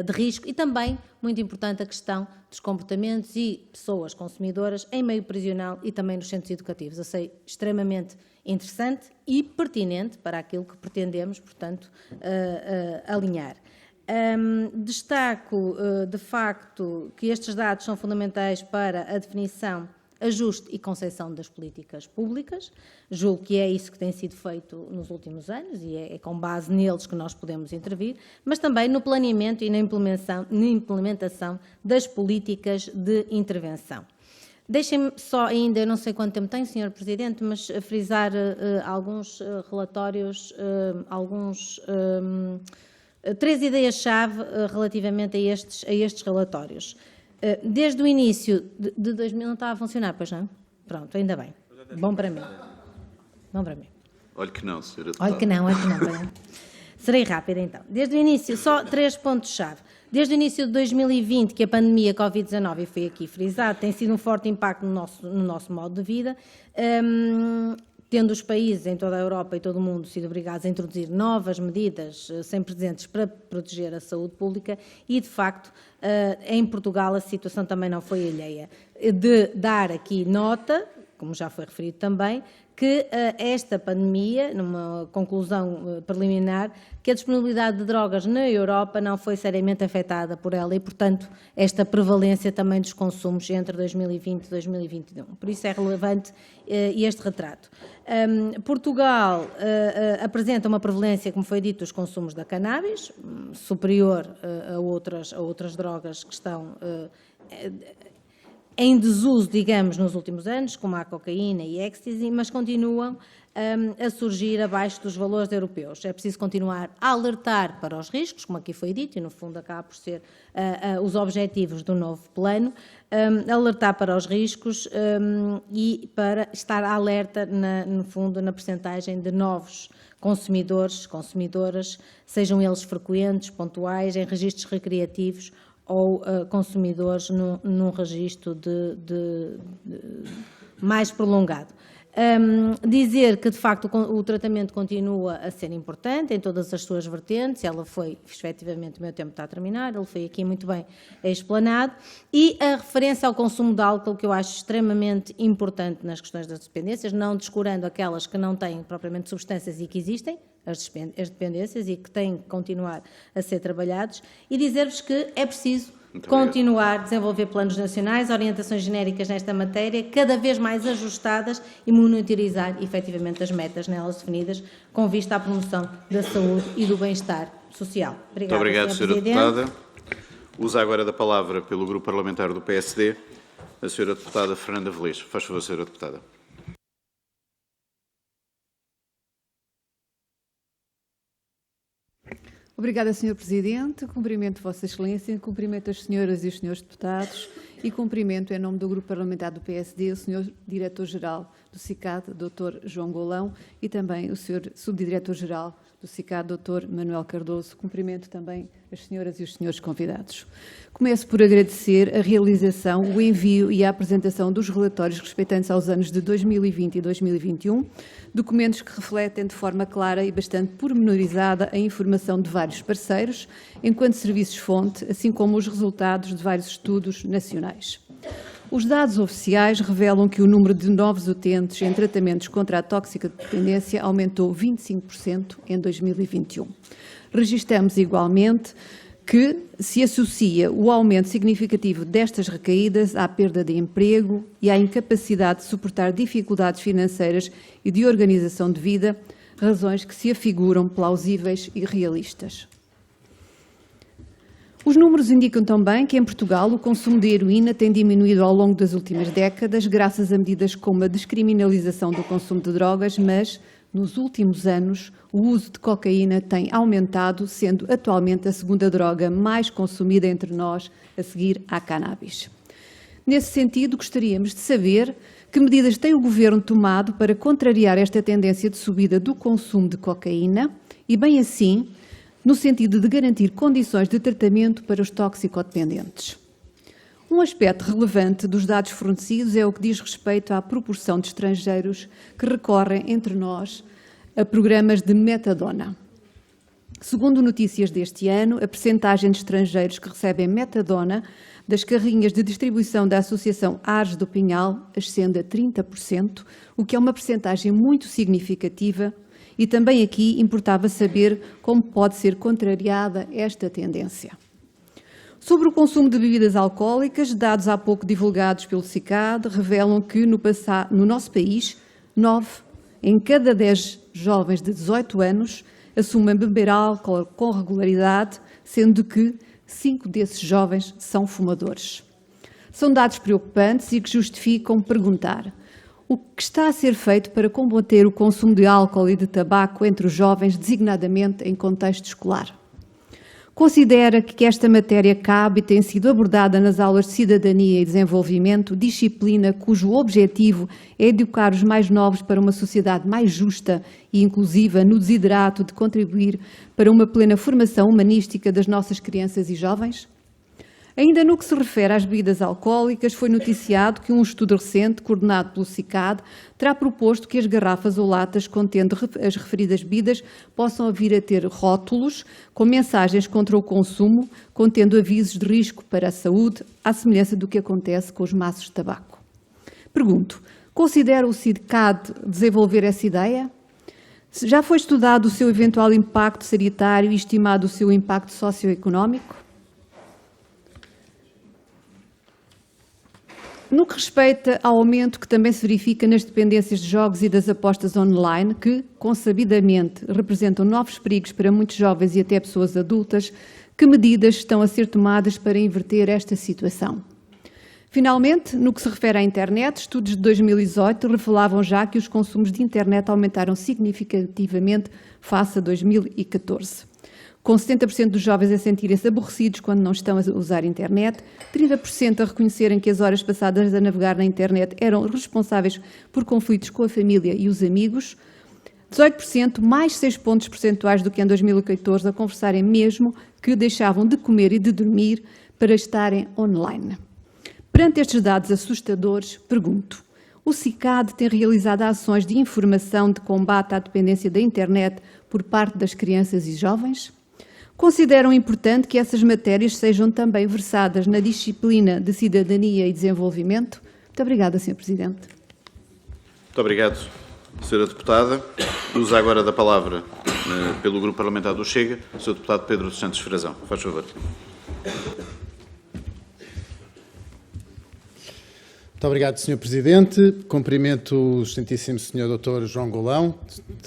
de risco e também, muito importante, a questão dos comportamentos e pessoas consumidoras em meio prisional e também nos centros educativos. Eu sei extremamente interessante e pertinente para aquilo que pretendemos, portanto, alinhar. Destaco, de facto, que estes dados são fundamentais para a definição, ajuste e concepção das políticas públicas. Julgo que é isso que tem sido feito nos últimos anos e é com base neles que nós podemos intervir, mas também no planeamento e na implementação das políticas de intervenção. Deixem-me só ainda, eu não sei quanto tempo tem, Sr. Presidente, mas frisar alguns relatórios, três ideias-chave relativamente a estes relatórios. Desde o início de 2000, não está a funcionar, pois não? Pronto, ainda bem. Bom para mim. Bom para mim. Olhe que não, Sra. Deputada. Olhe que não. Serei rápida, então. Desde o início, só 3 pontos-chave. Desde o início de 2020, que a pandemia Covid-19, e foi aqui frisado, tem sido um forte impacto no nosso modo de vida, tendo os países em toda a Europa e todo o mundo sido obrigados a introduzir novas medidas sem precedentes para proteger a saúde pública e, de facto, em Portugal a situação também não foi alheia. De dar aqui nota, como já foi referido também, que esta pandemia, numa conclusão preliminar, que a disponibilidade de drogas na Europa não foi seriamente afetada por ela e, portanto, esta prevalência também dos consumos entre 2020 e 2021. Por isso é relevante este retrato. Portugal apresenta uma prevalência, como foi dito, dos consumos da cannabis, superior a outras drogas que estão em desuso, digamos, nos últimos anos, como a cocaína e ecstasy, mas continuam a surgir abaixo dos valores europeus. É preciso continuar a alertar para os riscos, como aqui foi dito, e no fundo acaba por ser os objetivos do novo plano, alertar para os riscos e para estar alerta, no fundo, na percentagem de novos consumidores, consumidoras, sejam eles frequentes, pontuais, em registros recreativos, ou consumidores num registro mais prolongado. Dizer que, de facto, o tratamento continua a ser importante em todas as suas vertentes, ela foi, efetivamente, o meu tempo está a terminar, ele foi aqui muito bem explanado, e a referência ao consumo de álcool, que eu acho extremamente importante nas questões das dependências, não descurando aquelas que não têm propriamente substâncias e que existem, as dependências, e que têm que continuar a ser trabalhados, e dizer-vos que é preciso continuar a desenvolver planos nacionais, orientações genéricas nesta matéria, cada vez mais ajustadas e monitorizar, efetivamente, as metas nelas definidas, com vista à promoção da saúde e do bem-estar social. Muito obrigado, Sra. Deputada. Usa agora da palavra pelo Grupo Parlamentar do PSD a Sra. Deputada Fernanda Velez. Faz favor, Sra. Deputada. Obrigada, Sr. Presidente. Cumprimento Vossa Excelência, cumprimento as senhoras e os senhores deputados e cumprimento, em nome do Grupo Parlamentar do PSD, o Sr. Diretor-Geral do SICAD, Dr. João Golão, e também o Sr. Subdiretor-Geral do SICAD, Dr. Manuel Cardoso. Cumprimento também as senhoras e os senhores convidados. Começo por agradecer a realização, o envio e a apresentação dos relatórios respeitantes aos anos de 2020 e 2021, documentos que refletem de forma clara e bastante pormenorizada a informação de vários parceiros, enquanto serviços-fonte, assim como os resultados de vários estudos nacionais. Os dados oficiais revelam que o número de novos utentes em tratamentos contra a toxicodependência aumentou 25% em 2021. Registramos igualmente que se associa o aumento significativo destas recaídas à perda de emprego e à incapacidade de suportar dificuldades financeiras e de organização de vida, razões que se afiguram plausíveis e realistas. Os números indicam também que em Portugal o consumo de heroína tem diminuído ao longo das últimas décadas, graças a medidas como a descriminalização do consumo de drogas, mas nos últimos anos o uso de cocaína tem aumentado, sendo atualmente a segunda droga mais consumida entre nós, a seguir à cannabis. Nesse sentido, gostaríamos de saber que medidas tem o Governo tomado para contrariar esta tendência de subida do consumo de cocaína e, bem assim, no sentido de garantir condições de tratamento para os toxicodependentes. Um aspecto relevante dos dados fornecidos é o que diz respeito à proporção de estrangeiros que recorrem entre nós a programas de metadona. Segundo notícias deste ano, a percentagem de estrangeiros que recebem metadona das carrinhas de distribuição da Associação Ares do Pinhal ascende a 30%, o que é uma percentagem muito significativa. E também aqui importava saber como pode ser contrariada esta tendência. Sobre o consumo de bebidas alcoólicas, dados há pouco divulgados pelo SICAD revelam que no nosso país, 9 em cada 10 jovens de 18 anos assumem beber álcool com regularidade, sendo que 5 desses jovens são fumadores. São dados preocupantes e que justificam perguntar: o que está a ser feito para combater o consumo de álcool e de tabaco entre os jovens, designadamente em contexto escolar? Considera que esta matéria cabe e tem sido abordada nas aulas de Cidadania e Desenvolvimento, disciplina cujo objetivo é educar os mais novos para uma sociedade mais justa e inclusiva, no desiderato de contribuir para uma plena formação humanística das nossas crianças e jovens? Ainda no que se refere às bebidas alcoólicas, foi noticiado que um estudo recente, coordenado pelo CICAD, terá proposto que as garrafas ou latas contendo as referidas bebidas possam vir a ter rótulos com mensagens contra o consumo, contendo avisos de risco para a saúde, à semelhança do que acontece com os maços de tabaco. Pergunto, considera o CICAD desenvolver essa ideia? Já foi estudado o seu eventual impacto sanitário e estimado o seu impacto socioeconómico? No que respeita ao aumento que também se verifica nas dependências de jogos e das apostas online, que, consabidamente, representam novos perigos para muitos jovens e até pessoas adultas, que medidas estão a ser tomadas para inverter esta situação? Finalmente, no que se refere à internet, estudos de 2018 revelavam já que os consumos de internet aumentaram significativamente face a 2014. Com 70% dos jovens a sentirem-se aborrecidos quando não estão a usar a internet, 30% a reconhecerem que as horas passadas a navegar na internet eram responsáveis por conflitos com a família e os amigos, 18%, mais 6 pontos percentuais do que em 2014, a confessarem mesmo que deixavam de comer e de dormir para estarem online. Perante estes dados assustadores, pergunto: o CICAD tem realizado ações de informação de combate à dependência da internet por parte das crianças e jovens? Consideram importante que essas matérias sejam também versadas na disciplina de Cidadania e Desenvolvimento? Muito obrigada, Sr. Presidente. Muito obrigado, Sra. Deputada. Usa agora da palavra, pelo Grupo Parlamentar do Chega, o Sr. Deputado Pedro dos Santos Frazão. Faz favor. Muito obrigado, Sr. Presidente. Cumprimento o excelentíssimo Sr. Dr. João Golão,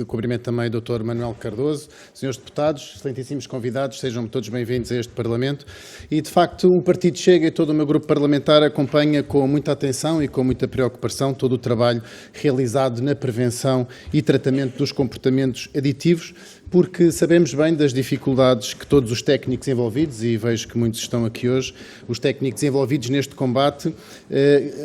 cumprimento também o Dr. Manuel Cardoso, Srs. Deputados, excelentíssimos convidados, sejam todos bem-vindos a este Parlamento. E, de facto, o Partido Chega e todo o meu grupo parlamentar acompanha com muita atenção e com muita preocupação todo o trabalho realizado na prevenção e tratamento dos comportamentos aditivos, porque sabemos bem das dificuldades que todos os técnicos envolvidos, e vejo que muitos estão aqui hoje, os técnicos envolvidos neste combate,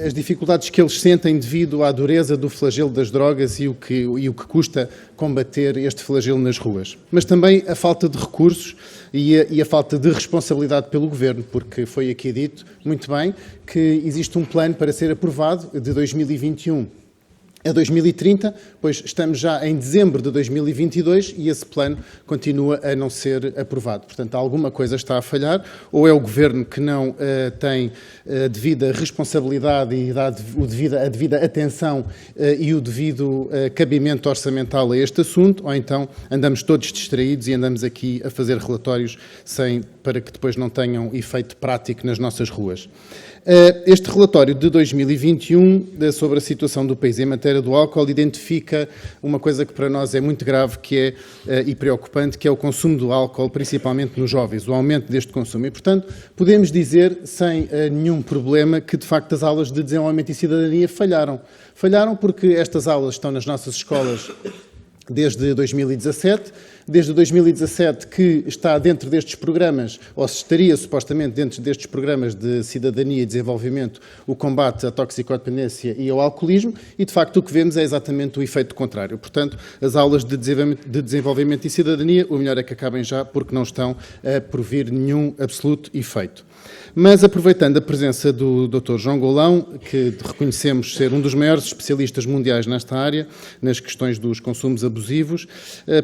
as dificuldades que eles sentem devido à dureza do flagelo das drogas e o que custa combater este flagelo nas ruas. Mas também a falta de recursos e a falta de responsabilidade pelo Governo, porque foi aqui dito muito bem que existe um plano para ser aprovado de 2021 a 2030, pois estamos já em dezembro de 2022 e esse plano continua a não ser aprovado. Portanto, alguma coisa está a falhar, ou é o Governo que não tem a devida responsabilidade e dá a devida atenção e o devido cabimento orçamental a este assunto, ou então andamos todos distraídos e andamos aqui a fazer relatórios para que depois não tenham efeito prático nas nossas ruas. Este relatório de 2021 sobre a situação do país em matéria do álcool identifica uma coisa que para nós é muito grave e preocupante, que é o consumo do álcool, principalmente nos jovens, o aumento deste consumo. E, portanto, podemos dizer, sem nenhum problema, que, de facto, as aulas de desenvolvimento e cidadania falharam. Falharam porque estas aulas estão nas nossas escolas desde 2017, desde 2017 que está dentro destes programas, ou se estaria supostamente dentro destes programas de cidadania e desenvolvimento, o combate à toxicodependência e ao alcoolismo, e de facto o que vemos é exatamente o efeito contrário. Portanto, as aulas de desenvolvimento e cidadania, o melhor é que acabem já, porque não estão a provir nenhum absoluto efeito. Mas, aproveitando a presença do Dr. João Golão, que reconhecemos ser um dos maiores especialistas mundiais nesta área, nas questões dos consumos abusivos,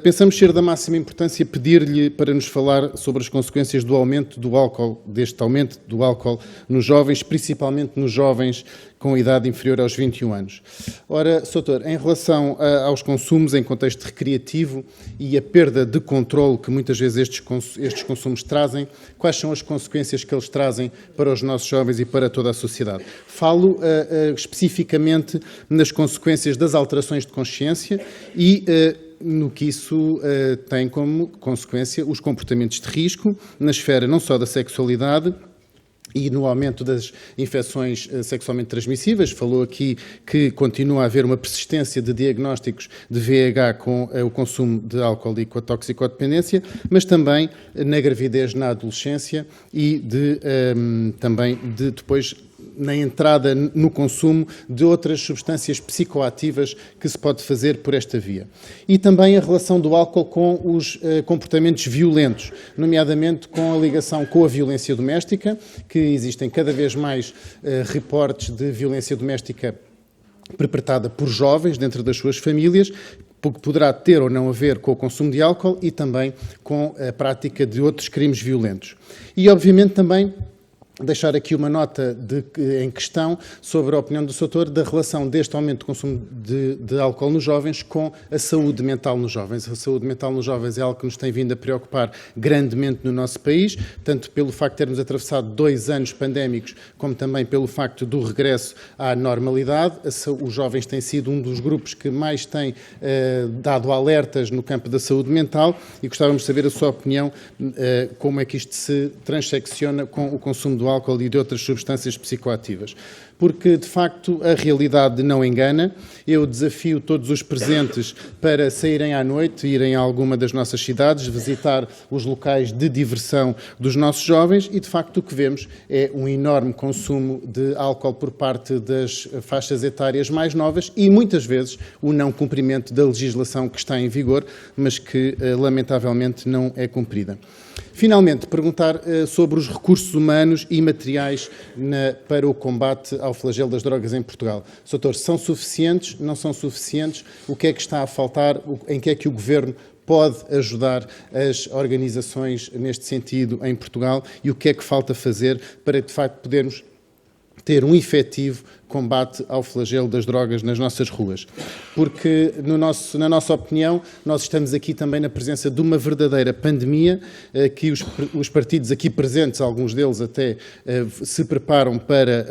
pensamos ser da máxima importância pedir-lhe para nos falar sobre as consequências do aumento do álcool, deste aumento do álcool nos jovens, principalmente nos jovens com idade inferior aos 21 anos. Ora, Sr. Doutor, em relação aos consumos em contexto recreativo e a perda de controle que muitas vezes estes consumos trazem, quais são as consequências que eles trazem para os nossos jovens e para toda a sociedade? Falo especificamente nas consequências das alterações de consciência e no que isso tem como consequência os comportamentos de risco na esfera não só da sexualidade, e no aumento das infecções sexualmente transmissíveis. Falou aqui que continua a haver uma persistência de diagnósticos de VIH com o consumo de álcool e com a toxicodependência, mas também na gravidez na adolescência e também depois na entrada no consumo de outras substâncias psicoativas que se pode fazer por esta via. E também a relação do álcool com os comportamentos violentos, nomeadamente com a ligação com a violência doméstica, que existem cada vez mais reportes de violência doméstica perpetrada por jovens dentro das suas famílias, que poderá ter ou não a ver com o consumo de álcool e também com a prática de outros crimes violentos. E, obviamente, também deixar aqui uma nota em questão sobre a opinião do Sr. Doutor da relação deste aumento do consumo de álcool nos jovens com a saúde mental nos jovens. A saúde mental nos jovens é algo que nos tem vindo a preocupar grandemente no nosso país, tanto pelo facto de termos atravessado 2 anos pandémicos, como também pelo facto do regresso à normalidade. Os jovens têm sido um dos grupos que mais têm dado alertas no campo da saúde mental e gostávamos de saber a sua opinião, como é que isto se transecciona com o consumo do álcool e de outras substâncias psicoativas. Porque, de facto, a realidade não engana. Eu desafio todos os presentes para saírem à noite, irem a alguma das nossas cidades, visitar os locais de diversão dos nossos jovens e, de facto, o que vemos é um enorme consumo de álcool por parte das faixas etárias mais novas e, muitas vezes, o não cumprimento da legislação que está em vigor, mas que, lamentavelmente, não é cumprida. Finalmente, perguntar sobre os recursos humanos e materiais para o combate ao flagelo das drogas em Portugal. Sr. Doutor, são suficientes? Não são suficientes? O que é que está a faltar? Em que é que o Governo pode ajudar as organizações neste sentido em Portugal? E o que é que falta fazer para, de facto, podermos ter um efetivo combate ao flagelo das drogas nas nossas ruas? Porque, na nossa opinião, nós estamos aqui também na presença de uma verdadeira pandemia, que os partidos aqui presentes, alguns deles até se preparam para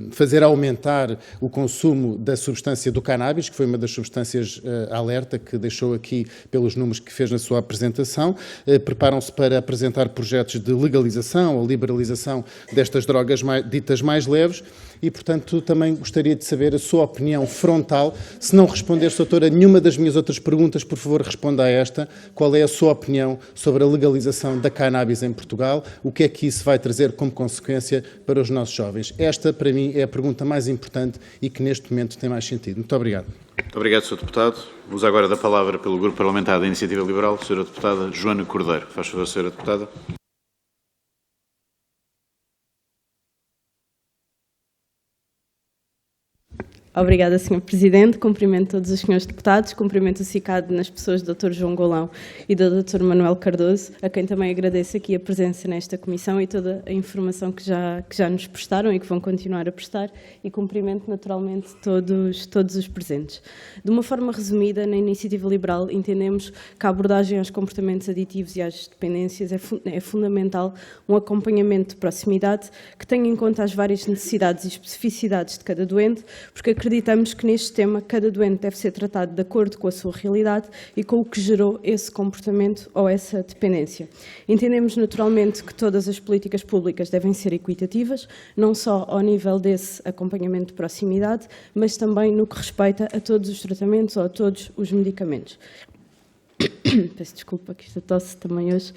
fazer aumentar o consumo da substância do cannabis, que foi uma das substâncias alerta que deixou aqui pelos números que fez na sua apresentação. Preparam-se para apresentar projetos de legalização ou liberalização destas drogas ditas mais leves e, portanto, também gostaria de saber a sua opinião frontal. Se não responder, Sr. Doutor, a nenhuma das minhas outras perguntas, por favor, responda a esta. Qual é a sua opinião sobre a legalização da cannabis em Portugal? O que é que isso vai trazer como consequência para os nossos jovens? Esta, para mim, é a pergunta mais importante e que neste momento tem mais sentido. Muito obrigado. Muito obrigado, Sr. Deputado. Uso agora da palavra pelo Grupo Parlamentar da Iniciativa Liberal, Sra. Deputada Joana Cordeiro. Faz favor, Sra. Deputada. Obrigada, Sr. Presidente. Cumprimento todos os senhores deputados, cumprimento o CICAD nas pessoas do Dr. João Golão e do Dr. Manuel Cardoso, a quem também agradeço aqui a presença nesta comissão e toda a informação que já nos prestaram e que vão continuar a prestar, e cumprimento naturalmente todos os presentes. De uma forma resumida, na Iniciativa Liberal entendemos que a abordagem aos comportamentos aditivos e às dependências é fundamental um acompanhamento de proximidade que tenha em conta as várias necessidades e especificidades de cada doente, porque acreditamos que neste tema cada doente deve ser tratado de acordo com a sua realidade e com o que gerou esse comportamento ou essa dependência. Entendemos naturalmente que todas as políticas públicas devem ser equitativas, não só ao nível desse acompanhamento de proximidade, mas também no que respeita a todos os tratamentos ou a todos os medicamentos. Peço desculpa que esta tosse também hoje.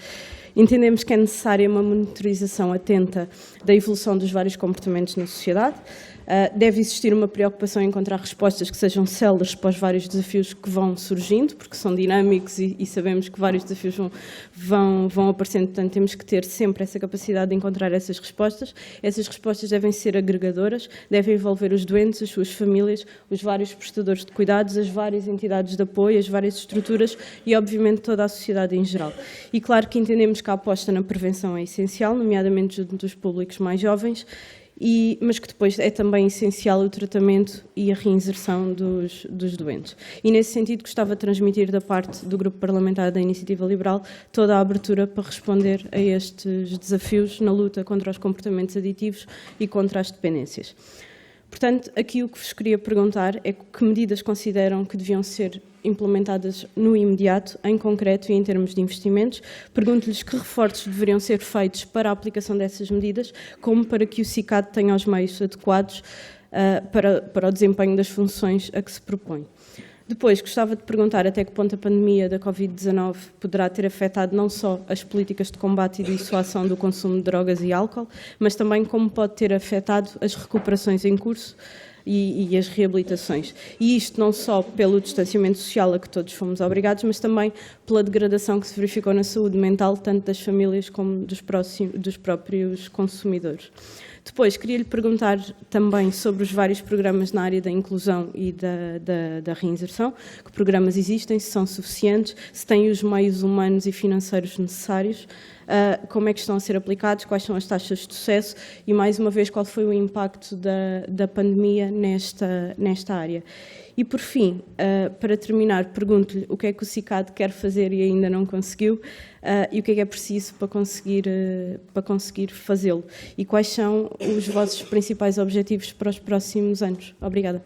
Entendemos que é necessária uma monitorização atenta da evolução dos vários comportamentos na sociedade. Deve existir uma preocupação em encontrar respostas que sejam céleres para os vários desafios que vão surgindo, porque são dinâmicos e sabemos que vários desafios vão aparecendo, portanto temos que ter sempre essa capacidade de encontrar essas respostas. Essas respostas devem ser agregadoras, devem envolver os doentes, as suas famílias, os vários prestadores de cuidados, as várias entidades de apoio, as várias estruturas e, obviamente, toda a sociedade em geral. E claro que entendemos que a aposta na prevenção é essencial, nomeadamente junto dos públicos mais jovens, mas que depois é também essencial o tratamento e a reinserção dos doentes. E nesse sentido gostava de transmitir da parte do Grupo Parlamentar da Iniciativa Liberal toda a abertura para responder a estes desafios na luta contra os comportamentos aditivos e contra as dependências. Portanto, aqui o que vos queria perguntar é que medidas consideram que deviam ser implementadas no imediato, em concreto e em termos de investimentos. Pergunto-lhes que reforços deveriam ser feitos para a aplicação dessas medidas, como para que o SICAD tenha os meios adequados para o desempenho das funções a que se propõe. Depois, gostava de perguntar até que ponto a pandemia da Covid-19 poderá ter afetado não só as políticas de combate e dissuasão do consumo de drogas e álcool, mas também como pode ter afetado as recuperações em curso e as reabilitações. E isto não só pelo distanciamento social a que todos fomos obrigados, mas também pela degradação que se verificou na saúde mental, tanto das famílias como dos próprios consumidores. Depois, queria-lhe perguntar também sobre os vários programas na área da inclusão e da reinserção, que programas existem, se são suficientes, se têm os meios humanos e financeiros necessários, como é que estão a ser aplicados, quais são as taxas de sucesso e, mais uma vez, qual foi o impacto da pandemia nesta área. E, por fim, para terminar, pergunto-lhe o que é que o SICAD quer fazer e ainda não conseguiu e o que é preciso para conseguir fazê-lo. E quais são os vossos principais objetivos para os próximos anos. Obrigada.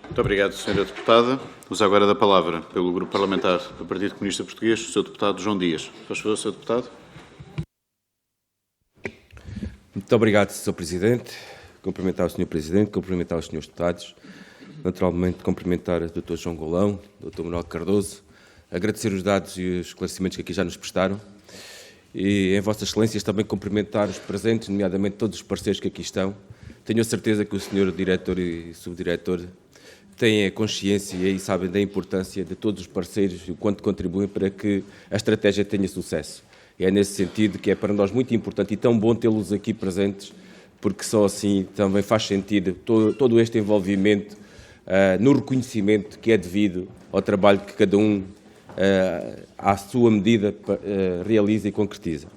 Muito obrigado, Sra. Deputada. Uso agora da palavra pelo Grupo Parlamentar do Partido Comunista Português, o Sr. Deputado João Dias. Faz favor, Sr. Deputado. Muito obrigado, Sr. Presidente. Cumprimentar o Sr. Presidente, cumprimentar os Srs. Deputados. Naturalmente, cumprimentar o Dr. João Golão, o Dr. Manuel Cardoso, agradecer os dados e os esclarecimentos que aqui já nos prestaram e, em Vossas Excelências, também cumprimentar os presentes, nomeadamente todos os parceiros que aqui estão. Tenho a certeza que o Sr. Diretor e Subdiretor têm a consciência e sabem da importância de todos os parceiros e o quanto contribuem para que a estratégia tenha sucesso. E é nesse sentido que é para nós muito importante e tão bom tê-los aqui presentes, porque só assim também faz sentido todo este envolvimento no reconhecimento que é devido ao trabalho que cada um, à sua medida, realiza e concretiza.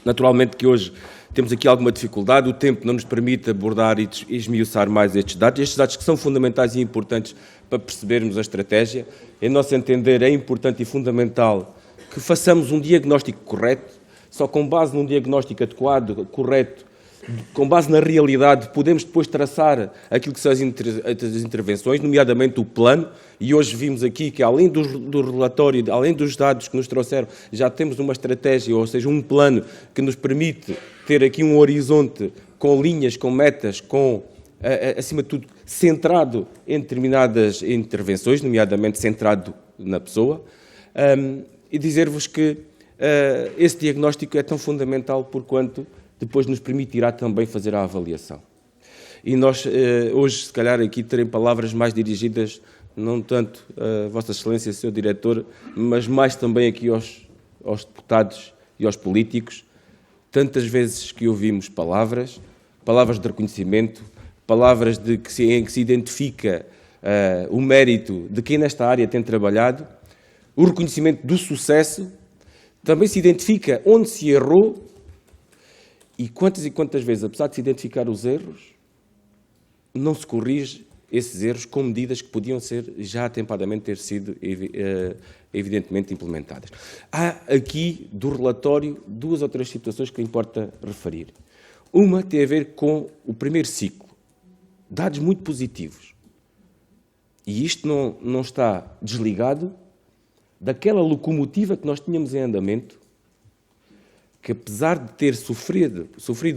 Naturalmente que hoje temos aqui alguma dificuldade, o tempo não nos permite abordar e esmiuçar mais estes dados que são fundamentais e importantes para percebermos a estratégia. Em nosso entender, é importante e fundamental que façamos um diagnóstico correto, só com base num diagnóstico adequado, correto, com base na realidade, podemos depois traçar aquilo que são as intervenções, nomeadamente o plano, e hoje vimos aqui que, além do relatório, além dos dados que nos trouxeram, já temos uma estratégia, ou seja, um plano que nos permite ter aqui um horizonte com linhas, com metas, acima de tudo, centrado em determinadas intervenções, nomeadamente centrado na pessoa, e dizer-vos que esse diagnóstico é tão fundamental porquanto depois nos permitirá também fazer a avaliação. E nós, hoje, se calhar, aqui terem palavras mais dirigidas, não tanto a Vossa Excelência, Sr. Diretor, mas mais também aqui aos deputados e aos políticos. Tantas vezes que ouvimos palavras de reconhecimento, palavras em que se identifica o mérito de quem nesta área tem trabalhado, o reconhecimento do sucesso, também se identifica onde se errou. E quantas vezes, apesar de se identificar os erros, não se corrige esses erros com medidas que podiam ser já atempadamente ter sido evidentemente implementadas. Há aqui do relatório 2 ou 3 situações que importa referir. Uma tem a ver com o primeiro ciclo. Dados muito positivos. E isto não está desligado daquela locomotiva que nós tínhamos em andamento, que apesar de ter sofrido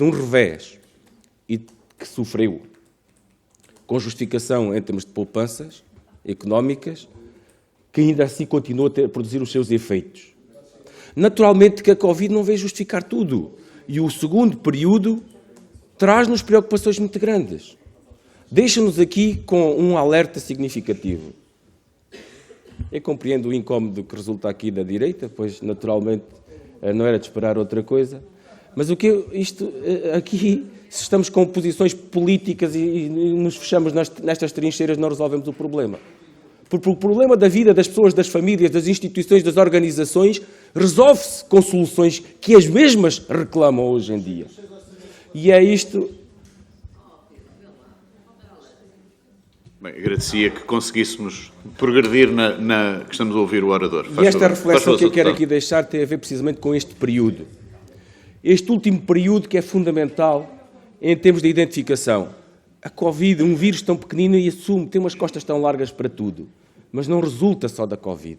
um revés e que sofreu com justificação em termos de poupanças económicas, que ainda assim continua a produzir os seus efeitos. Naturalmente que a Covid não veio justificar tudo. E o segundo período traz-nos preocupações muito grandes. Deixa-nos aqui com um alerta significativo. Eu compreendo o incómodo que resulta aqui da direita, pois naturalmente não era de esperar outra coisa, mas aqui, se estamos com posições políticas e nos fechamos nestas trincheiras, não resolvemos o problema. Porque o problema da vida das pessoas, das famílias, das instituições, das organizações, resolve-se com soluções que as mesmas reclamam hoje em dia. E é isto. Bem, agradecia que conseguíssemos progredir na que estamos a ouvir o orador. E esta reflexão que eu quero aqui deixar tem a ver precisamente com este período. Este último período que é fundamental em termos de identificação. A Covid, um vírus tão pequenino e assume, tem umas costas tão largas para tudo. Mas não resulta só da Covid.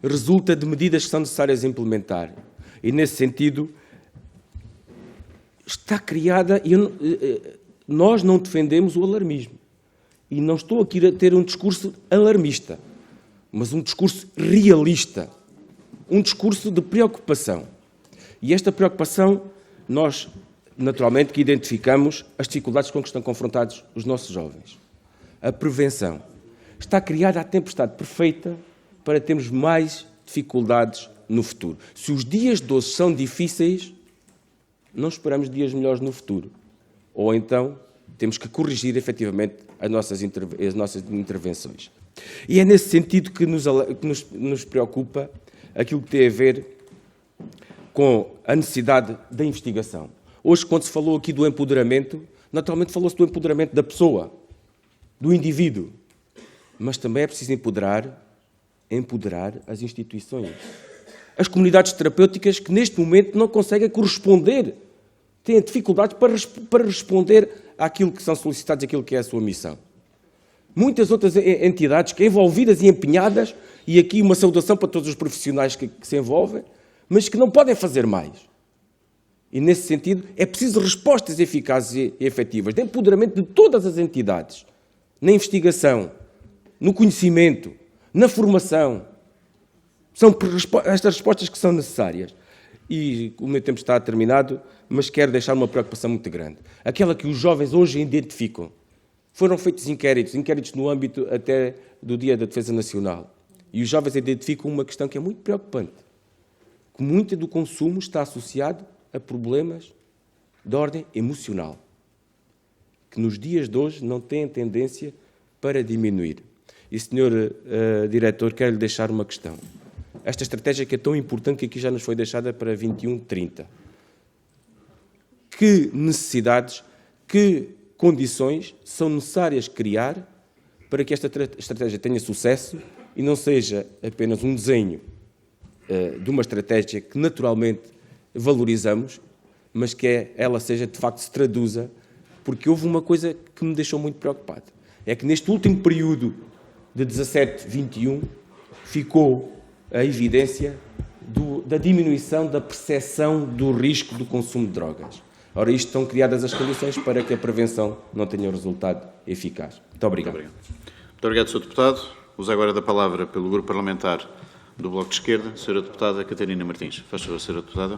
Resulta de medidas que são necessárias implementar. E, nesse sentido, está criada... Nós não defendemos o alarmismo. E não estou aqui a ter um discurso alarmista, mas um discurso realista. Um discurso de preocupação. E esta preocupação, nós, naturalmente, que identificamos as dificuldades com que estão confrontados os nossos jovens. A prevenção. Está criada a tempestade perfeita para termos mais dificuldades no futuro. Se os dias de hoje são difíceis, não esperamos dias melhores no futuro. Ou então temos que corrigir efetivamente as nossas intervenções. E é nesse sentido que nos preocupa aquilo que tem a ver com a necessidade da investigação. Hoje, quando se falou aqui do empoderamento, naturalmente falou-se do empoderamento da pessoa, do indivíduo. Mas também é preciso empoderar as instituições. As comunidades terapêuticas que neste momento não conseguem corresponder, têm dificuldades para responder àquilo que são solicitados, àquilo que é a sua missão. Muitas outras entidades que envolvidas e empenhadas, e aqui uma saudação para todos os profissionais que se envolvem, mas que não podem fazer mais. E nesse sentido é preciso respostas eficazes e efetivas, de empoderamento de todas as entidades, na investigação, no conhecimento, na formação. São estas respostas que são necessárias. E o meu tempo está terminado, mas quero deixar uma preocupação muito grande. Aquela que os jovens hoje identificam. Foram feitos inquéritos no âmbito até do Dia da Defesa Nacional. E os jovens identificam uma questão que é muito preocupante. Que muito do consumo está associado a problemas de ordem emocional. Que nos dias de hoje não têm tendência para diminuir. E, Sr. Diretor, quero-lhe deixar uma questão. Esta estratégia que é tão importante que aqui já nos foi deixada para 21-30. Que necessidades, que condições são necessárias criar para que esta estratégia tenha sucesso e não seja apenas um desenho de uma estratégia que naturalmente valorizamos, mas que ela seja, de facto, se traduza, porque houve uma coisa que me deixou muito preocupado. É que neste último período de 17-21 ficou a evidência da diminuição da percepção do risco do consumo de drogas. Ora, isto estão criadas as condições para que a prevenção não tenha um resultado eficaz. Muito obrigado. Muito obrigado, Sr. Deputado. Uso agora da palavra pelo Grupo Parlamentar do Bloco de Esquerda, a Sra. Deputada Catarina Martins. Faz favor, Sra. Deputada.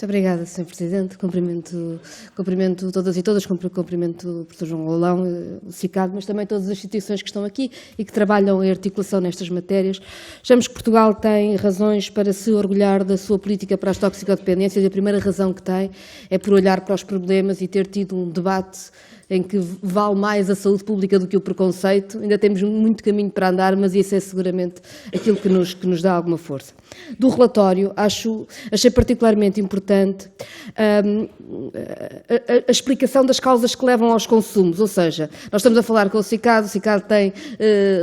Muito obrigada, Sr. Presidente. Cumprimento todas e todas, cumprimento o Professor João Golão, o CICAD, mas também todas as instituições que estão aqui e que trabalham em articulação nestas matérias. Achamos que Portugal tem razões para se orgulhar da sua política para as toxicodependências e a primeira razão que tem é por olhar para os problemas e ter tido um debate em que vale mais a saúde pública do que o preconceito. Ainda temos muito caminho para andar, mas isso é seguramente aquilo que nos dá alguma força. Do relatório, achei particularmente importante a explicação das causas que levam aos consumos, ou seja, nós estamos a falar com o CICAD tem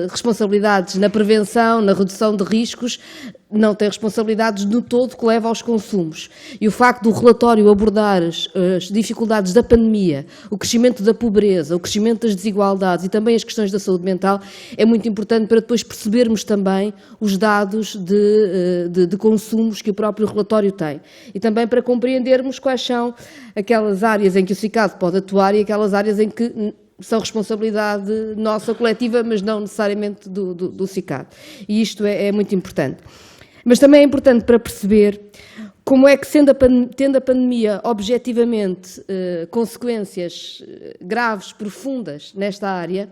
responsabilidades na prevenção, na redução de riscos, não tem responsabilidades no todo que leva aos consumos. E o facto do relatório abordar as dificuldades da pandemia, o crescimento da pobreza, o crescimento das desigualdades e também as questões da saúde mental é muito importante para depois percebermos também os dados de consumos que o próprio relatório tem. E também para compreendermos quais são aquelas áreas em que o CICAD pode atuar e aquelas áreas em que são responsabilidade nossa coletiva, mas não necessariamente do CICAD. E isto é muito importante. Mas também é importante para perceber como é que, tendo a pandemia objetivamente consequências graves, profundas nesta área,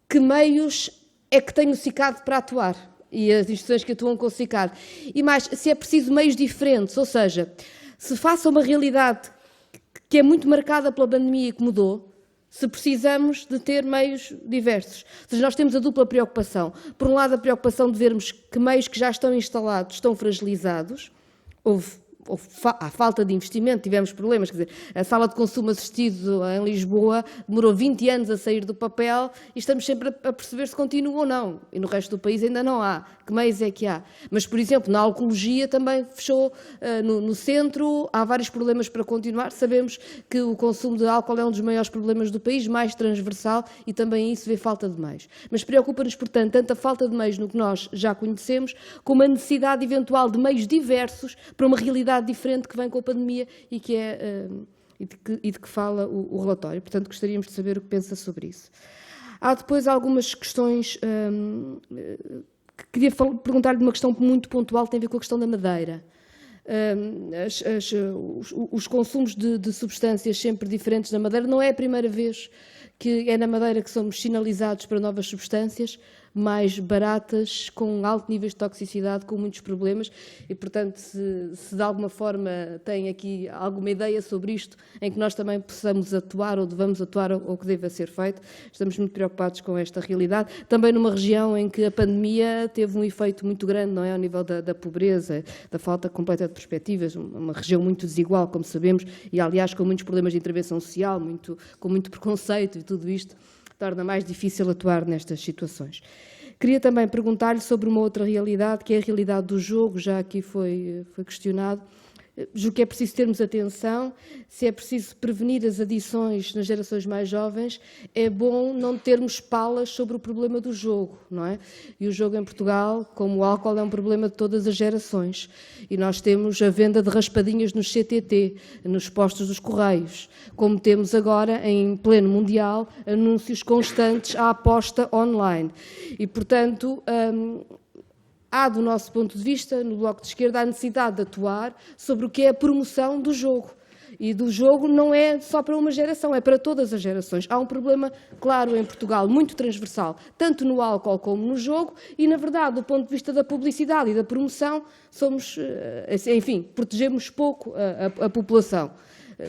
que meios é que tem o CICAD para atuar e as instituições que atuam com o CICAD. E mais, se é preciso meios diferentes, ou seja, se face a uma realidade que é muito marcada pela pandemia e que mudou, se precisamos de ter meios diversos. Ou seja, nós temos a dupla preocupação. Por um lado, a preocupação de vermos que meios que já estão instalados estão fragilizados. Houve à falta de investimento, tivemos problemas, quer dizer, a sala de consumo assistido em Lisboa demorou 20 anos a sair do papel e estamos sempre a perceber se continua ou não, e no resto do país ainda não há. Que meios é que há? Mas, por exemplo, na alcoologia também fechou no centro, há vários problemas para continuar, sabemos que o consumo de álcool é um dos maiores problemas do país, mais transversal, e também isso vê falta de meios. Mas preocupa-nos, portanto, tanto a falta de meios no que nós já conhecemos, como a necessidade eventual de meios diversos para uma realidade diferente que vem com a pandemia e que é e de que fala o relatório. Portanto, gostaríamos de saber o que pensa sobre isso. Há depois algumas questões que queria perguntar-lhe uma questão muito pontual, que tem a ver com a questão da madeira. Os consumos de substâncias sempre diferentes na madeira, não é a primeira vez que é na madeira que somos sinalizados para novas substâncias, mais baratas, com alto nível de toxicidade, com muitos problemas, e, portanto, se de alguma forma tem aqui alguma ideia sobre isto, em que nós também possamos atuar ou devamos atuar ou que deva ser feito, estamos muito preocupados com esta realidade. Também numa região em que a pandemia teve um efeito muito grande, não é, ao nível da pobreza, da falta completa de perspectivas, uma região muito desigual, como sabemos, e, aliás, com muitos problemas de intervenção social, com muito preconceito, e tudo isto torna mais difícil atuar nestas situações. Queria também perguntar-lhe sobre uma outra realidade, que é a realidade do jogo, já aqui foi questionado. Julgo que é preciso termos atenção, se é preciso prevenir as adições nas gerações mais jovens, é bom não termos palas sobre o problema do jogo, não é? E o jogo em Portugal, como o álcool, é um problema de todas as gerações. E nós temos a venda de raspadinhas nos CTT, nos postos dos Correios, como temos agora, em pleno mundial, anúncios constantes à aposta online. E, portanto, há, do nosso ponto de vista, no Bloco de Esquerda, a necessidade de atuar sobre o que é a promoção do jogo. E do jogo não é só para uma geração, é para todas as gerações. Há um problema, claro, em Portugal, muito transversal, tanto no álcool como no jogo, e, na verdade, do ponto de vista da publicidade e da promoção, protegemos pouco a população.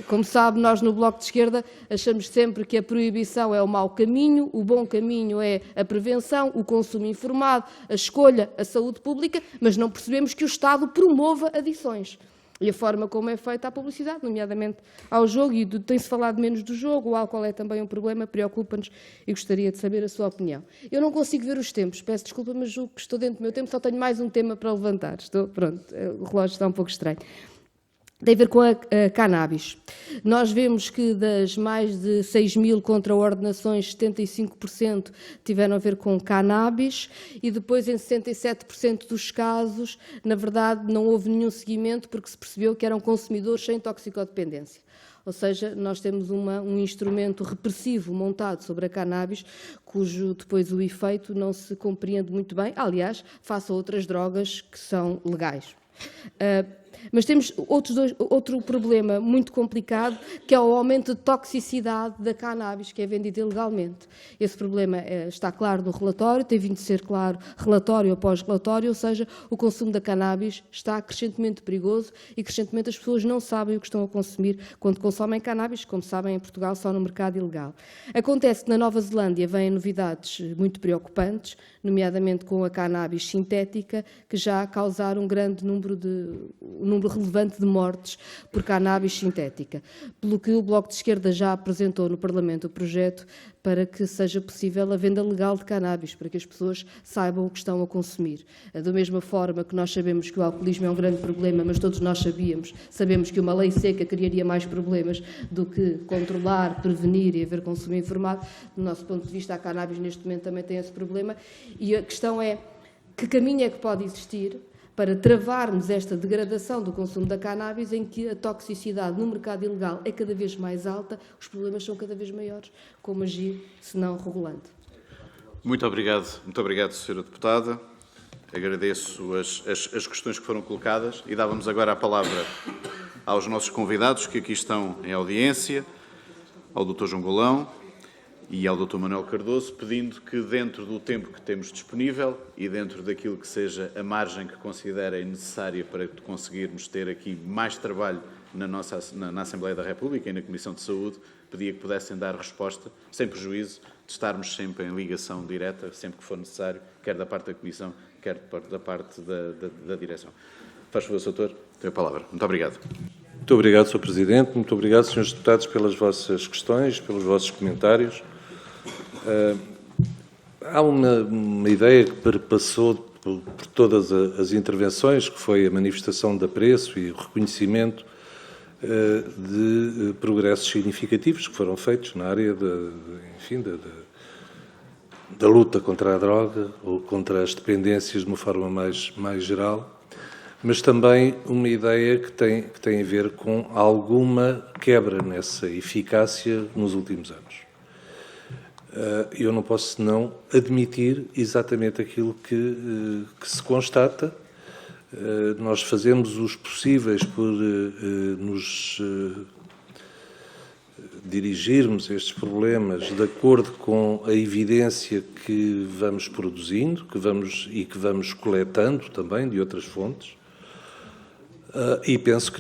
Como sabe, nós no Bloco de Esquerda achamos sempre que a proibição é o mau caminho, o bom caminho é a prevenção, o consumo informado, a escolha, a saúde pública, mas não percebemos que o Estado promova adições. E a forma como é feita a publicidade, nomeadamente ao jogo, e tem-se falado menos do jogo, o álcool é também um problema, preocupa-nos e gostaria de saber a sua opinião. Eu não consigo ver os tempos, peço desculpa, mas julgo que estou dentro do meu tempo, só tenho mais um tema para levantar. Pronto, o relógio está um pouco estranho. Tem a ver com a cannabis. Nós vemos que das mais de 6.000 contraordenações, 75% tiveram a ver com cannabis e depois em 67% dos casos, na verdade, não houve nenhum seguimento porque se percebeu que eram consumidores sem toxicodependência. Ou seja, nós temos um instrumento repressivo montado sobre a cannabis, cujo depois o efeito não se compreende muito bem, aliás, face a outras drogas que são legais. Mas temos outro problema muito complicado, que é o aumento de toxicidade da cannabis, que é vendida ilegalmente. Esse problema está claro no relatório, tem vindo a ser claro relatório após relatório, ou seja, o consumo da cannabis está crescentemente perigoso e crescentemente as pessoas não sabem o que estão a consumir quando consomem cannabis, como sabem, em Portugal só no mercado ilegal. Acontece que na Nova Zelândia vêm novidades muito preocupantes, nomeadamente com a cannabis sintética, que já causaram um grande número relevante de mortes por cannabis sintética, pelo que o Bloco de Esquerda já apresentou no Parlamento o projeto para que seja possível a venda legal de cannabis, para que as pessoas saibam o que estão a consumir. Da mesma forma que nós sabemos que o alcoolismo é um grande problema, mas todos nós sabemos que uma lei seca criaria mais problemas do que controlar, prevenir e haver consumo informado. Do nosso ponto de vista, a cannabis neste momento também tem esse problema e a questão é que caminho é que pode existir para travarmos esta degradação do consumo da cannabis, em que a toxicidade no mercado ilegal é cada vez mais alta, os problemas são cada vez maiores, como agir, se não regulando. Muito obrigado, Sra. Deputada. Agradeço as questões que foram colocadas e dávamos agora a palavra aos nossos convidados que aqui estão em audiência, ao Dr. João Golão e ao Dr. Manuel Cardoso, pedindo que dentro do tempo que temos disponível e dentro daquilo que seja a margem que considerem necessária para conseguirmos ter aqui mais trabalho na Assembleia da República e na Comissão de Saúde, pedia que pudessem dar resposta, sem prejuízo de estarmos sempre em ligação direta, sempre que for necessário, quer da parte da Comissão, quer da parte da Direção. Faz favor, Sr. Doutor, tem a palavra. Muito obrigado. Muito obrigado, Sr. Presidente. Muito obrigado, Srs. Deputados, pelas vossas questões, pelos vossos comentários. Há uma ideia que perpassou por todas as intervenções, que foi a manifestação de apreço e o reconhecimento de progressos significativos que foram feitos na área da luta contra a droga ou contra as dependências de uma forma mais geral, mas também uma ideia que tem a ver com alguma quebra nessa eficácia nos últimos anos. Eu não posso senão admitir exatamente aquilo que se constata. Nós fazemos os possíveis por nos dirigirmos a estes problemas de acordo com a evidência que vamos produzindo, que vamos coletando também de outras fontes. E penso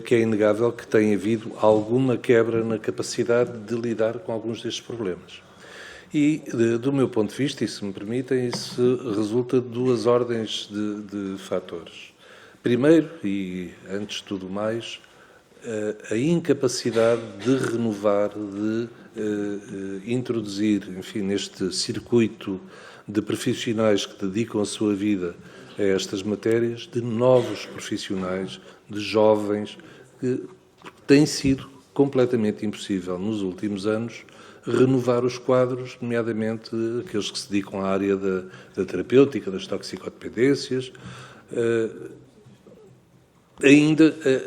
que é inegável que tem havido alguma quebra na capacidade de lidar com alguns destes problemas. E, do meu ponto de vista, e se me permitem, isso resulta de duas ordens de fatores. Primeiro, e antes de tudo mais, a incapacidade de renovar, de introduzir, enfim, neste circuito de profissionais que dedicam a sua vida a estas matérias, de novos profissionais, de jovens, que tem sido completamente impossível nos últimos anos renovar os quadros, nomeadamente aqueles que se dedicam à área da terapêutica, das toxicodependências,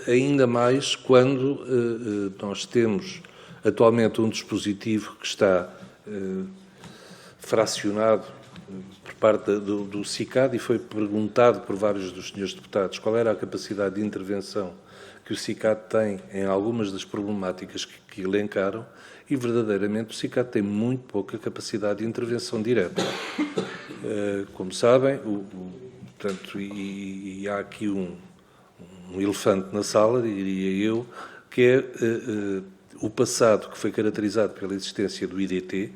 ainda mais quando nós temos atualmente um dispositivo que está fracionado por parte do CICAD, e foi perguntado por vários dos senhores deputados qual era a capacidade de intervenção que o CICAD tem em algumas das problemáticas que elencaram, e verdadeiramente o CICAD tem muito pouca capacidade de intervenção direta. Como sabem, portanto, e há aqui um elefante na sala, diria eu, que é o passado, que foi caracterizado pela existência do IDT,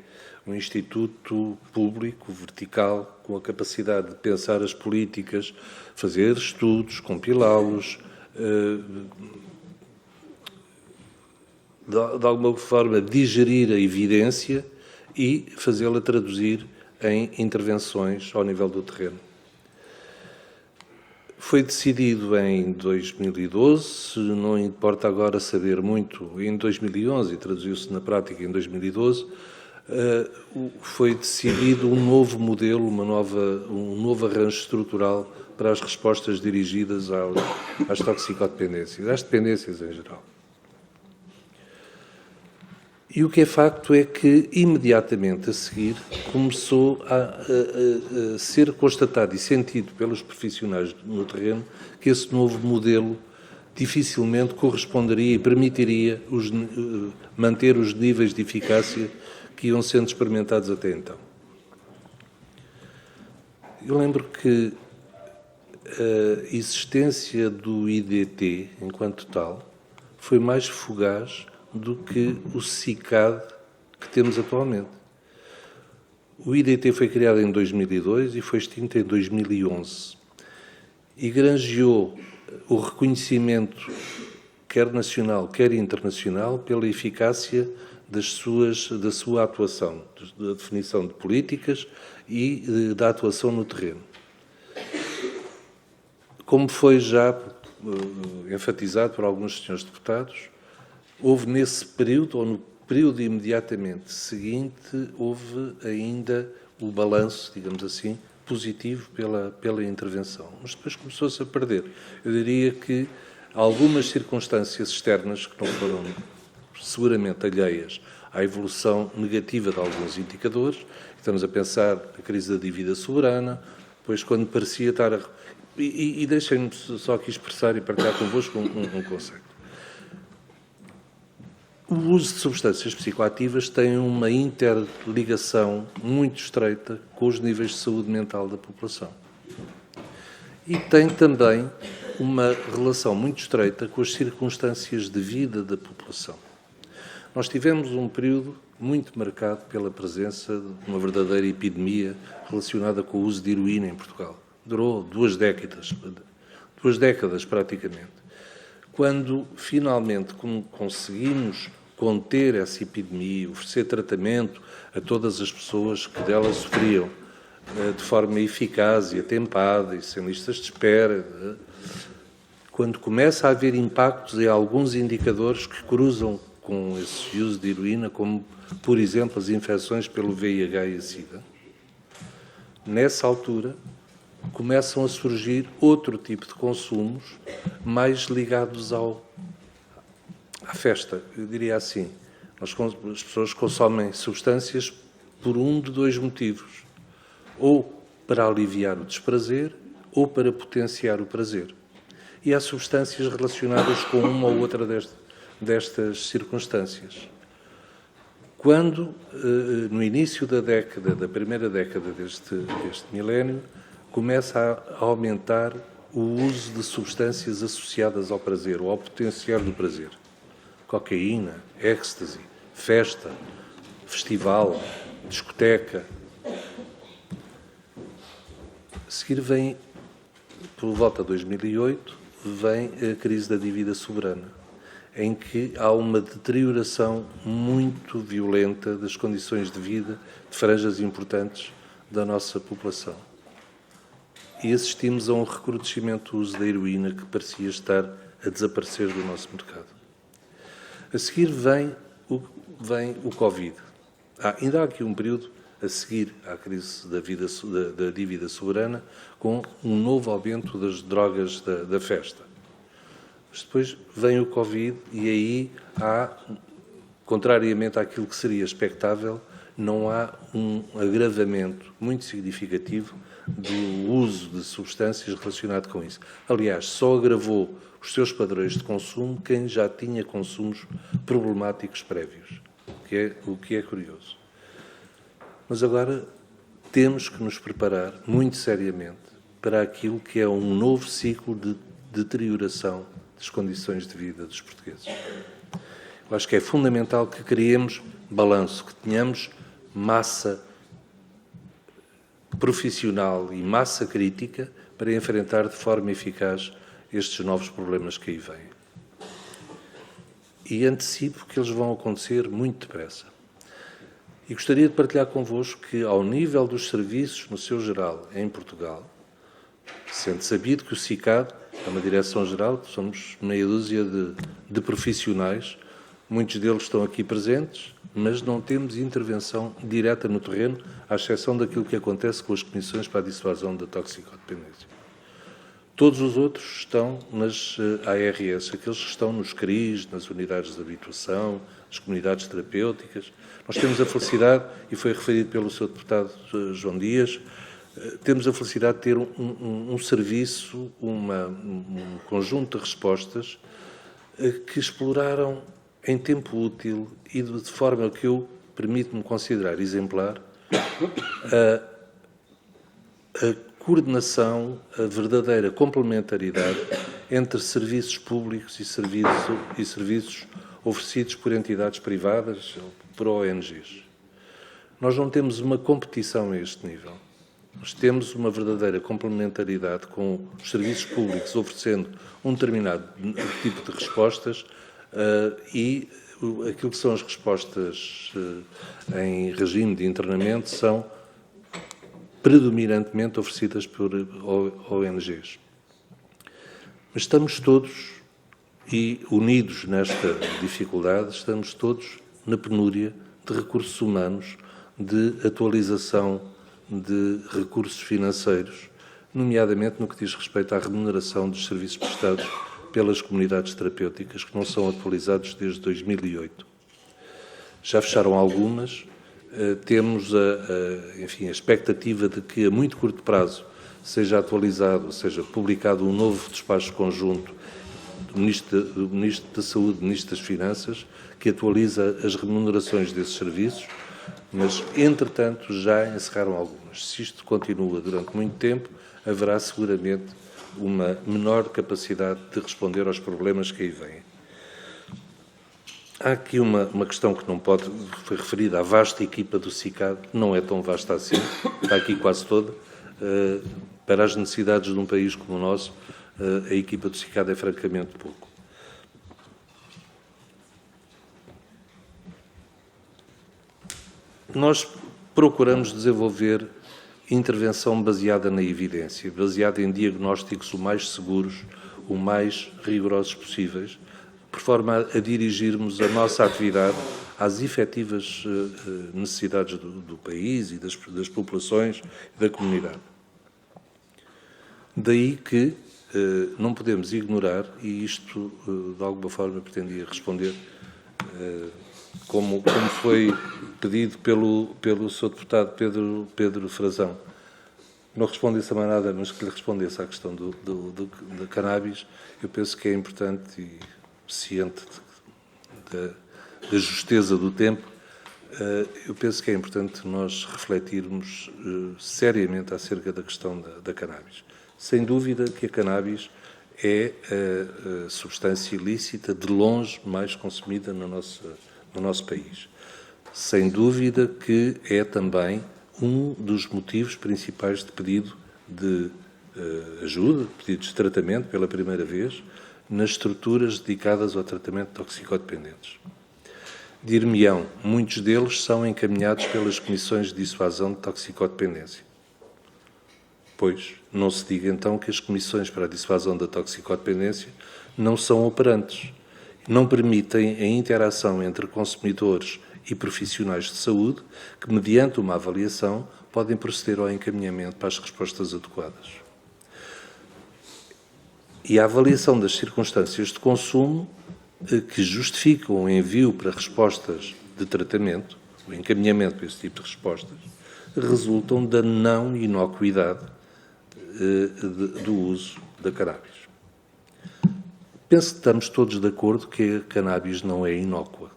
um instituto público, vertical, com a capacidade de pensar as políticas, fazer estudos, compilá-los, de alguma forma digerir a evidência e fazê-la traduzir em intervenções ao nível do terreno. Foi decidido em 2012, não importa agora saber muito, em 2011, e traduziu-se na prática em 2012, foi decidido um novo modelo, um novo arranjo estrutural para as respostas dirigidas às toxicodependências, às dependências em geral. E o que é facto é que, imediatamente a seguir, começou a ser constatado e sentido pelos profissionais no terreno que esse novo modelo dificilmente corresponderia e permitiria manter os níveis de eficácia que iam sendo experimentados até então. Eu lembro que a existência do IDT, enquanto tal, foi mais fugaz do que o CICAD que temos atualmente. O IDT foi criado em 2002 e foi extinto em 2011 e granjeou o reconhecimento, quer nacional, quer internacional, pela eficácia da sua atuação, da definição de políticas e da atuação no terreno. Como foi já enfatizado por alguns senhores deputados, houve nesse período, ou no período imediatamente seguinte, houve ainda o balanço, digamos assim, positivo pela intervenção. Mas depois começou-se a perder. Eu diria que algumas circunstâncias externas, que não foram seguramente alheias à evolução negativa de alguns indicadores, estamos a pensar na crise da dívida soberana, pois quando parecia estar a... E deixem-me só aqui expressar e partilhar convosco um conceito. O uso de substâncias psicoativas tem uma interligação muito estreita com os níveis de saúde mental da população. E tem também uma relação muito estreita com as circunstâncias de vida da população. Nós tivemos um período muito marcado pela presença de uma verdadeira epidemia relacionada com o uso de heroína em Portugal. Durou 2 décadas, 2 décadas praticamente, quando finalmente conseguimos conter essa epidemia, oferecer tratamento a todas as pessoas que dela sofriam de forma eficaz e atempada e sem listas de espera, quando começa a haver impactos em alguns indicadores que cruzam com esse uso de heroína, como, por exemplo, as infecções pelo VIH e a SIDA, nessa altura começam a surgir outro tipo de consumos mais ligados à festa. Eu diria assim, as pessoas consomem substâncias por um de 2 motivos, ou para aliviar o desprazer ou para potenciar o prazer. E há substâncias relacionadas com uma ou outra destas circunstâncias. Quando, no início da primeira década deste milénio, começa a aumentar o uso de substâncias associadas ao prazer, ou ao potenciar do prazer. Cocaína, éxtase, festa, festival, discoteca. A seguir vem, por volta de 2008, vem a crise da dívida soberana, em que há uma deterioração muito violenta das condições de vida de franjas importantes da nossa população. E assistimos a um recrudescimento do uso da heroína que parecia estar a desaparecer do nosso mercado. A seguir vem o Covid. Ainda há aqui um período a seguir à crise da dívida soberana, com um novo aumento das drogas da festa. Mas depois vem o Covid e aí há, contrariamente àquilo que seria expectável, não há um agravamento muito significativo do uso de substâncias relacionado com isso. Aliás, só agravou os seus padrões de consumo quem já tinha consumos problemáticos prévios, o que é curioso. Mas agora temos que nos preparar muito seriamente para aquilo que é um novo ciclo de deterioração das condições de vida dos portugueses. Eu acho que é fundamental que criemos balanço, que tenhamos massa profissional e massa crítica para enfrentar de forma eficaz estes novos problemas que aí vêm. E antecipo que eles vão acontecer muito depressa. E gostaria de partilhar convosco que, ao nível dos serviços, no seu geral, em Portugal, sendo sabido que o CICAD é uma direção-geral, somos meia dúzia de profissionais, muitos deles estão aqui presentes, mas não temos intervenção direta no terreno, à exceção daquilo que acontece com as comissões para a dissuasão da toxicodependência. Todos os outros estão nas ARS, aqueles que estão nos CRIs, nas unidades de habituação, nas comunidades terapêuticas. Nós temos a felicidade, e foi referido pelo Sr. Deputado João Dias, temos a felicidade de ter um serviço, um conjunto de respostas que exploraram em tempo útil e de forma que eu permito-me considerar exemplar a coordenação, a verdadeira complementaridade entre serviços públicos e serviços oferecidos por entidades privadas ou por ONGs. Nós não temos uma competição a este nível. Nós temos uma verdadeira complementaridade com os serviços públicos oferecendo um determinado tipo de respostas e aquilo que são as respostas em regime de internamento são predominantemente oferecidas por ONGs. Mas estamos todos, e unidos nesta dificuldade, estamos todos na penúria de recursos humanos, de atualização de recursos financeiros, nomeadamente no que diz respeito à remuneração dos serviços prestados pelas comunidades terapêuticas, que não são atualizados desde 2008. Já fecharam algumas, temos enfim, a expectativa de que a muito curto prazo seja atualizado, seja publicado um novo despacho conjunto do Ministro da Saúde e do Ministro das Finanças, que atualiza as remunerações desses serviços, mas, entretanto, já encerraram algumas. Se isto continua durante muito tempo, haverá seguramente uma menor capacidade de responder aos problemas que aí vêm. Há aqui uma questão que não pode, foi referida à vasta equipa do CICAD, não é tão vasta assim, está aqui quase toda, para as necessidades de um país como o nosso, a equipa do SICAD é francamente pouco. Nós procuramos desenvolver intervenção baseada na evidência, baseada em diagnósticos o mais seguros, o mais rigorosos possíveis, por forma a dirigirmos a nossa atividade às efetivas necessidades do país e das populações e da comunidade. Daí que não podemos ignorar, e isto de alguma forma pretendia responder, como foi pedido pelo Sr. Deputado Pedro Frazão, não respondesse a mais nada, mas que lhe respondesse à questão do cannabis, eu penso que é importante e ciente da justeza do tempo, eu penso que é importante nós refletirmos seriamente acerca da questão da cannabis. Sem dúvida que a cannabis é a substância ilícita de longe mais consumida no nosso país. Sem dúvida que é também um dos motivos principais de pedido de ajuda, pedidos de tratamento pela primeira vez, nas estruturas dedicadas ao tratamento de toxicodependentes. Dir-me-ão, muitos deles são encaminhados pelas comissões de dissuasão de toxicodependência. Pois, não se diga então que as comissões para a dissuasão da toxicodependência não são operantes, não permitem a interação entre consumidores e profissionais de saúde que, mediante uma avaliação, podem proceder ao encaminhamento para as respostas adequadas. E a avaliação das circunstâncias de consumo que justificam o envio para respostas de tratamento, o encaminhamento para esse tipo de respostas, resultam da não inocuidade do uso da cannabis. Penso que estamos todos de acordo que a cannabis não é inócua.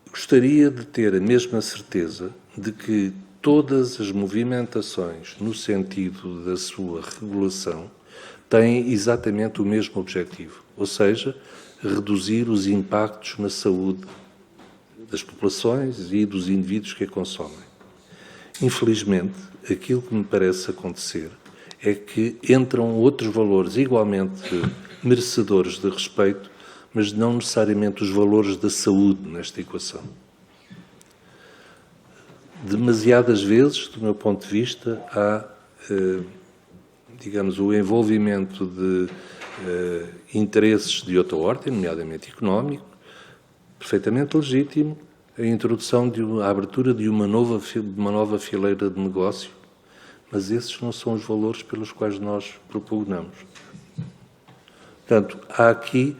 Gostaria de ter a mesma certeza de que todas as movimentações no sentido da sua regulação têm exatamente o mesmo objetivo, ou seja, reduzir os impactos na saúde das populações e dos indivíduos que a consomem. Infelizmente, aquilo que me parece acontecer é que entram outros valores igualmente merecedores de respeito, mas não necessariamente os valores da saúde nesta equação. Demasiadas vezes, do meu ponto de vista, há, digamos, o envolvimento de interesses de outra ordem, nomeadamente económico, perfeitamente legítimo, a introdução a abertura de uma nova fileira de negócio, mas esses não são os valores pelos quais nós propugnamos. Portanto, há aqui,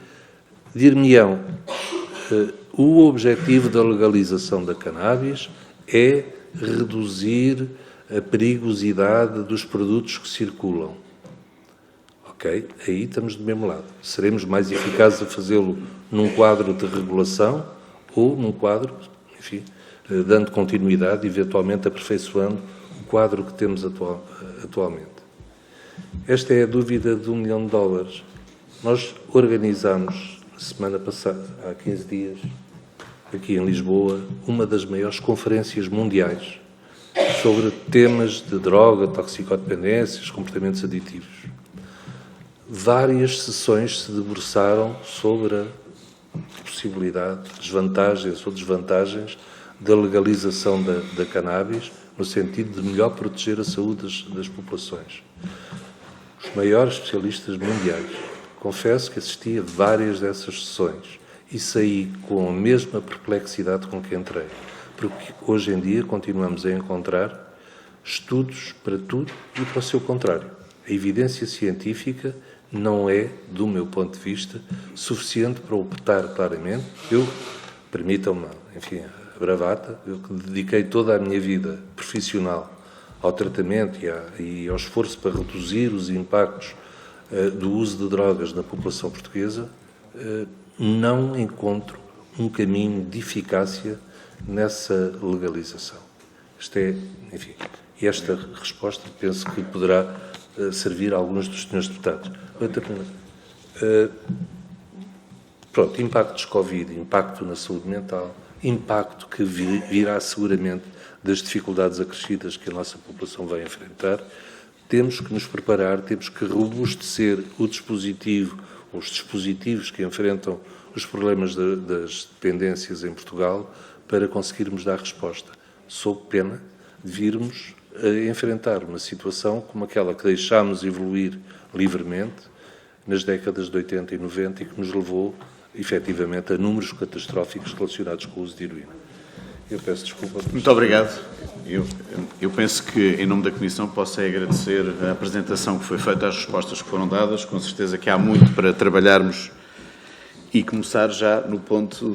dir-me-ão, o objetivo da legalização da cannabis é reduzir a perigosidade dos produtos que circulam. Ok? Aí estamos do mesmo lado. Seremos mais eficazes a fazê-lo num quadro de regulação ou num quadro, enfim, dando continuidade, eventualmente aperfeiçoando o quadro que temos atualmente. Esta é a dúvida de $1 milhão. Nós organizamos, semana passada, há 15 dias, aqui em Lisboa, uma das maiores conferências mundiais sobre temas de droga, toxicodependências, comportamentos aditivos. Várias sessões se debruçaram sobre a possibilidade, desvantagens ou desvantagens da legalização da cannabis, no sentido de melhor proteger a saúde das populações. Os maiores especialistas mundiais. Confesso que assisti a várias dessas sessões e saí com a mesma perplexidade com que entrei, porque hoje em dia continuamos a encontrar estudos para tudo e para o seu contrário. A evidência científica não é, do meu ponto de vista, suficiente para optar claramente. Permitam-me, enfim, a bravata, eu que dediquei toda a minha vida profissional ao tratamento e ao esforço para reduzir os impactos do uso de drogas na população portuguesa, não encontro um caminho de eficácia nessa legalização. Enfim, esta resposta penso que poderá servir a alguns dos senhores deputados. Pronto, impactos Covid, impacto na saúde mental, impacto que virá seguramente das dificuldades acrescidas que a nossa população vai enfrentar. temos que nos preparar, temos que robustecer o dispositivo, os dispositivos que enfrentam os problemas das dependências em Portugal para conseguirmos dar resposta, sob pena de virmos a enfrentar uma situação como aquela que deixámos evoluir livremente nas décadas de 80 e 90 e que nos levou, efetivamente, a números catastróficos relacionados com o uso de heroína. Eu peço desculpa. Muito obrigado. Eu penso que, em nome da Comissão, posso agradecer a apresentação que foi feita, as respostas que foram dadas. Com certeza que há muito para trabalharmos e começar já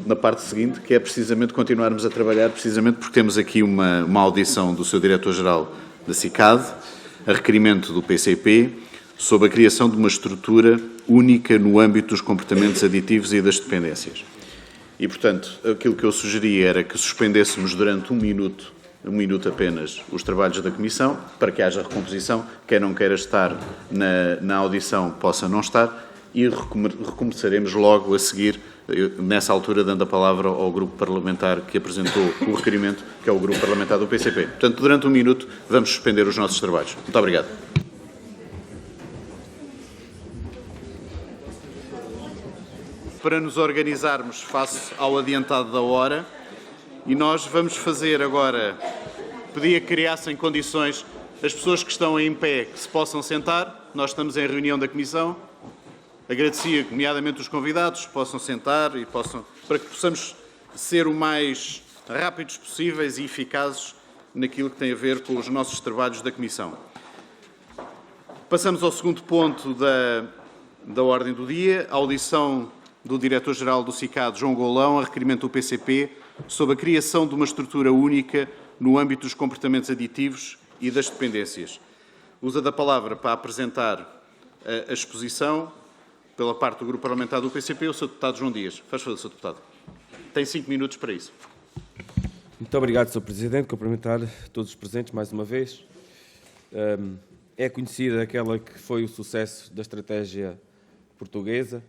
na parte seguinte, que é precisamente continuarmos a trabalhar, precisamente porque temos aqui uma audição do seu Diretor-Geral da CICAD, a requerimento do PCP, sobre a criação de uma estrutura única no âmbito dos comportamentos aditivos e das dependências. E, portanto, aquilo que eu sugeria era que suspendêssemos durante um minuto apenas, os trabalhos da Comissão, para que haja recomposição, quem não queira estar na audição possa não estar, e recomeçaremos logo a seguir, nessa altura, dando a palavra ao grupo parlamentar que apresentou o requerimento, que é o grupo parlamentar do PCP. Portanto, durante um minuto, vamos suspender os nossos trabalhos. Muito obrigado. Para nos organizarmos face ao adiantado da hora, e nós vamos fazer agora, pedia que criassem condições as pessoas que estão em pé que se possam sentar. Nós estamos em reunião da Comissão. Agradecia, nomeadamente, os convidados, possam sentar e para que possamos ser o mais rápidos possíveis e eficazes naquilo que tem a ver com os nossos trabalhos da Comissão. Passamos ao segundo ponto da ordem do dia, a audição do Diretor-Geral do CICAD, João Golão, a requerimento do PCP, sobre a criação de uma estrutura única no âmbito dos comportamentos aditivos e das dependências. Usa da palavra para apresentar a exposição, pela parte do Grupo Parlamentar do PCP, o Sr. Deputado João Dias. Faz favor, Sr. Deputado. Tem 5 minutos para isso. Muito obrigado, Sr. Presidente. Cumprimentar todos os presentes mais uma vez. É conhecida aquela que foi o sucesso da estratégia portuguesa.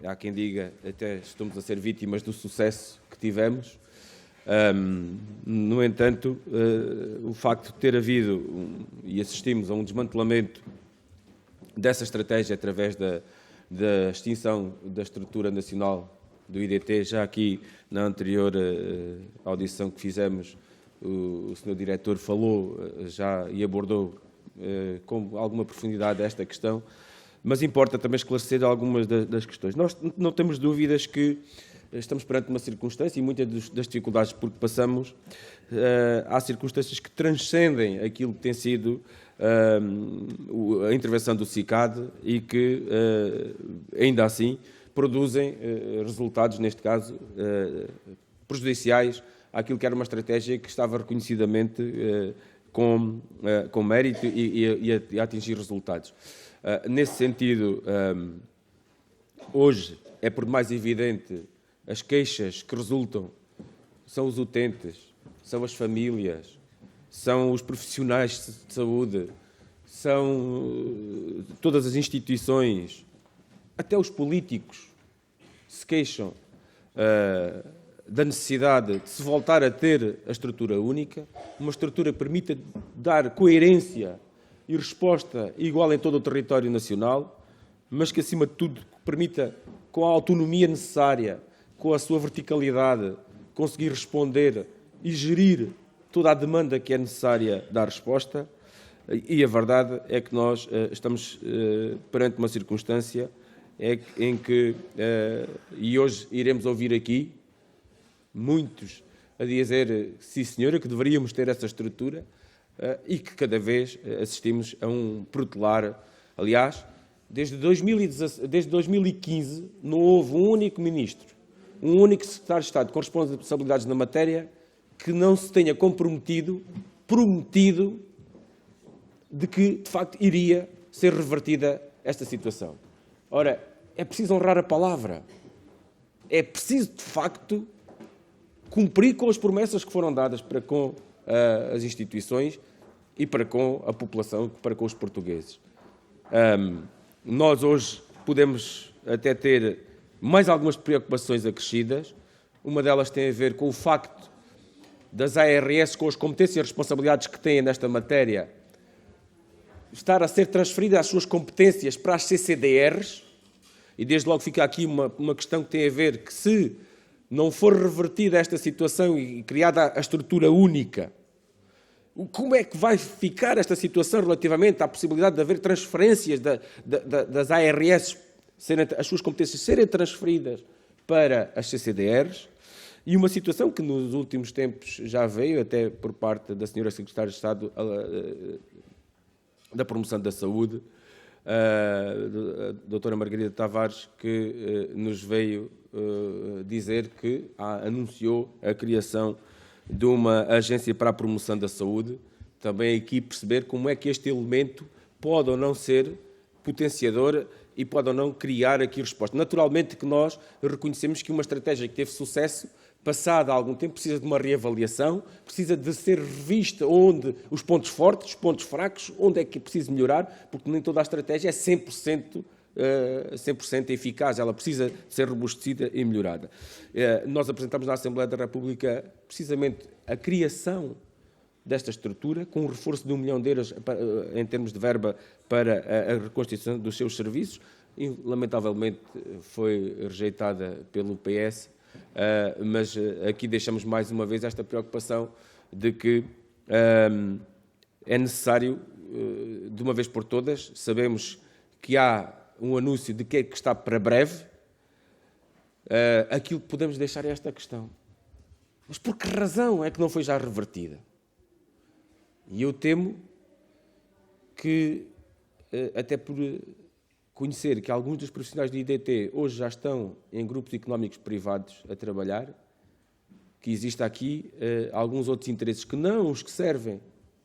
Há quem diga, até estamos a ser vítimas do sucesso que tivemos. No entanto, o facto de ter havido, e assistimos a um desmantelamento dessa estratégia através da extinção da estrutura nacional do IDT, já aqui na anterior audição que fizemos, o Sr. Diretor falou já e abordou com alguma profundidade esta questão, mas importa também esclarecer algumas das questões. Nós não temos dúvidas que estamos perante uma circunstância, e muitas das dificuldades por que passamos, há circunstâncias que transcendem aquilo que tem sido a intervenção do CICAD e que, ainda assim, produzem resultados, neste caso, prejudiciais àquilo que era uma estratégia que estava reconhecidamente com mérito e a atingir resultados. Nesse sentido, hoje é por mais evidente as queixas que resultam, são os utentes, são as famílias, são os profissionais de saúde, são todas as instituições, até os políticos se queixam da necessidade de se voltar a ter a estrutura única, uma estrutura que permita dar coerência e resposta igual em todo o território nacional, mas que, acima de tudo, permita, com a autonomia necessária, com a sua verticalidade, conseguir responder e gerir toda a demanda que é necessária dar resposta. E a verdade é que nós estamos perante uma circunstância em que, e hoje iremos ouvir aqui, muitos a dizer, sim senhora, que deveríamos ter essa estrutura, e que cada vez assistimos a um protelar. Aliás, desde 2015 não houve um único ministro, um único secretário de Estado com responsabilidades na matéria que não se tenha prometido de que, de facto, iria ser revertida esta situação. Ora, é preciso honrar a palavra. É preciso, de facto, cumprir com as promessas que foram dadas para com as instituições e para com a população, para com os portugueses. Nós hoje podemos até ter mais algumas preocupações acrescidas. Uma delas tem a ver com o facto das ARS com as competências e responsabilidades que têm nesta matéria, estar a ser transferida as suas competências para as CCDRs, e desde logo fica aqui uma questão que tem a ver que se não for revertida esta situação e criada a estrutura única, como é que vai ficar esta situação relativamente à possibilidade de haver transferências das ARS, as suas competências serem transferidas para as CCDRs? E uma situação que nos últimos tempos já veio, até por parte da senhora Secretária de Estado da Promoção da Saúde, a doutora Margarida Tavares, que nos veio dizer que anunciou a criação de uma agência para a promoção da saúde. Também aqui perceber como é que este elemento pode ou não ser potenciador e pode ou não criar aqui resposta. Naturalmente que nós reconhecemos que uma estratégia que teve sucesso, passado algum tempo, precisa de uma reavaliação, precisa de ser revista onde os pontos fortes, os pontos fracos, onde é que é preciso melhorar, porque nem toda a estratégia é 100% eficaz, ela precisa ser robustecida e melhorada. Nós apresentamos na Assembleia da República precisamente a criação desta estrutura, com um reforço de 1 milhão de euros em termos de verba para a reconstituição dos seus serviços, e lamentavelmente foi rejeitada pelo PS, mas aqui deixamos mais uma vez esta preocupação de que é necessário, de uma vez por todas, sabemos que há um anúncio de que é que está para breve, aquilo que podemos deixar é esta questão. Mas por que razão é que não foi já revertida? E eu temo que, até por conhecer que alguns dos profissionais do IDT hoje já estão em grupos económicos privados a trabalhar, que exista aqui alguns outros interesses que não os que servem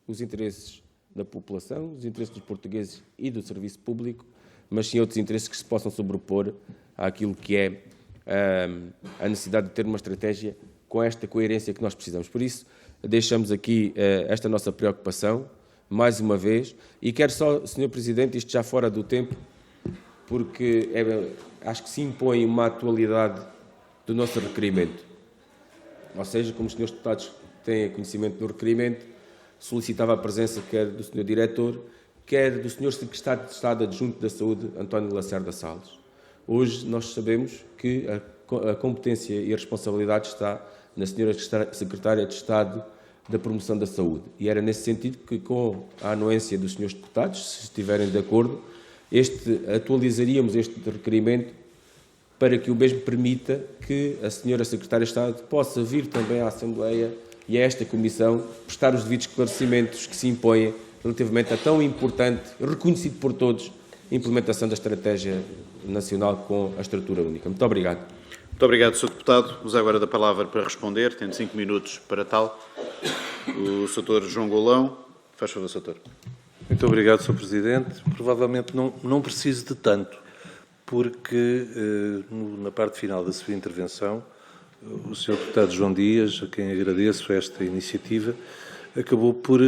os interesses da população, os interesses dos portugueses e do serviço público, mas sim outros interesses que se possam sobrepor àquilo que é a necessidade de ter uma estratégia com esta coerência que nós precisamos. Por isso, deixamos aqui esta nossa preocupação, mais uma vez, e quero só, Sr. Presidente, isto já fora do tempo, porque acho que se impõe uma atualidade do nosso requerimento. Ou seja, como os senhores deputados têm conhecimento do requerimento, solicitava a presença quer do Sr. Diretor, quer do Sr. Secretário de Estado Adjunto da Saúde, António Lacerda Salles. Hoje nós sabemos que a competência e a responsabilidade está na Sra. Secretária de Estado da Promoção da Saúde. E era nesse sentido que, com a anuência dos senhores deputados, se estiverem de acordo, atualizaríamos este requerimento para que o mesmo permita que a Sra. Secretária de Estado possa vir também à Assembleia e a esta Comissão prestar os devidos esclarecimentos que se impõem relativamente a tão importante, reconhecido por todos, implementação da Estratégia Nacional com a estrutura única. Muito obrigado. Muito obrigado, Sr. Deputado. Usa agora da palavra para responder, tendo 5 minutos para tal. O Sr. João Golão. Faz favor, Sr. Doutor. Muito obrigado, Sr. Presidente. Provavelmente não preciso de tanto, porque na parte final da sua intervenção, o Sr. Deputado João Dias, a quem agradeço esta iniciativa, acabou por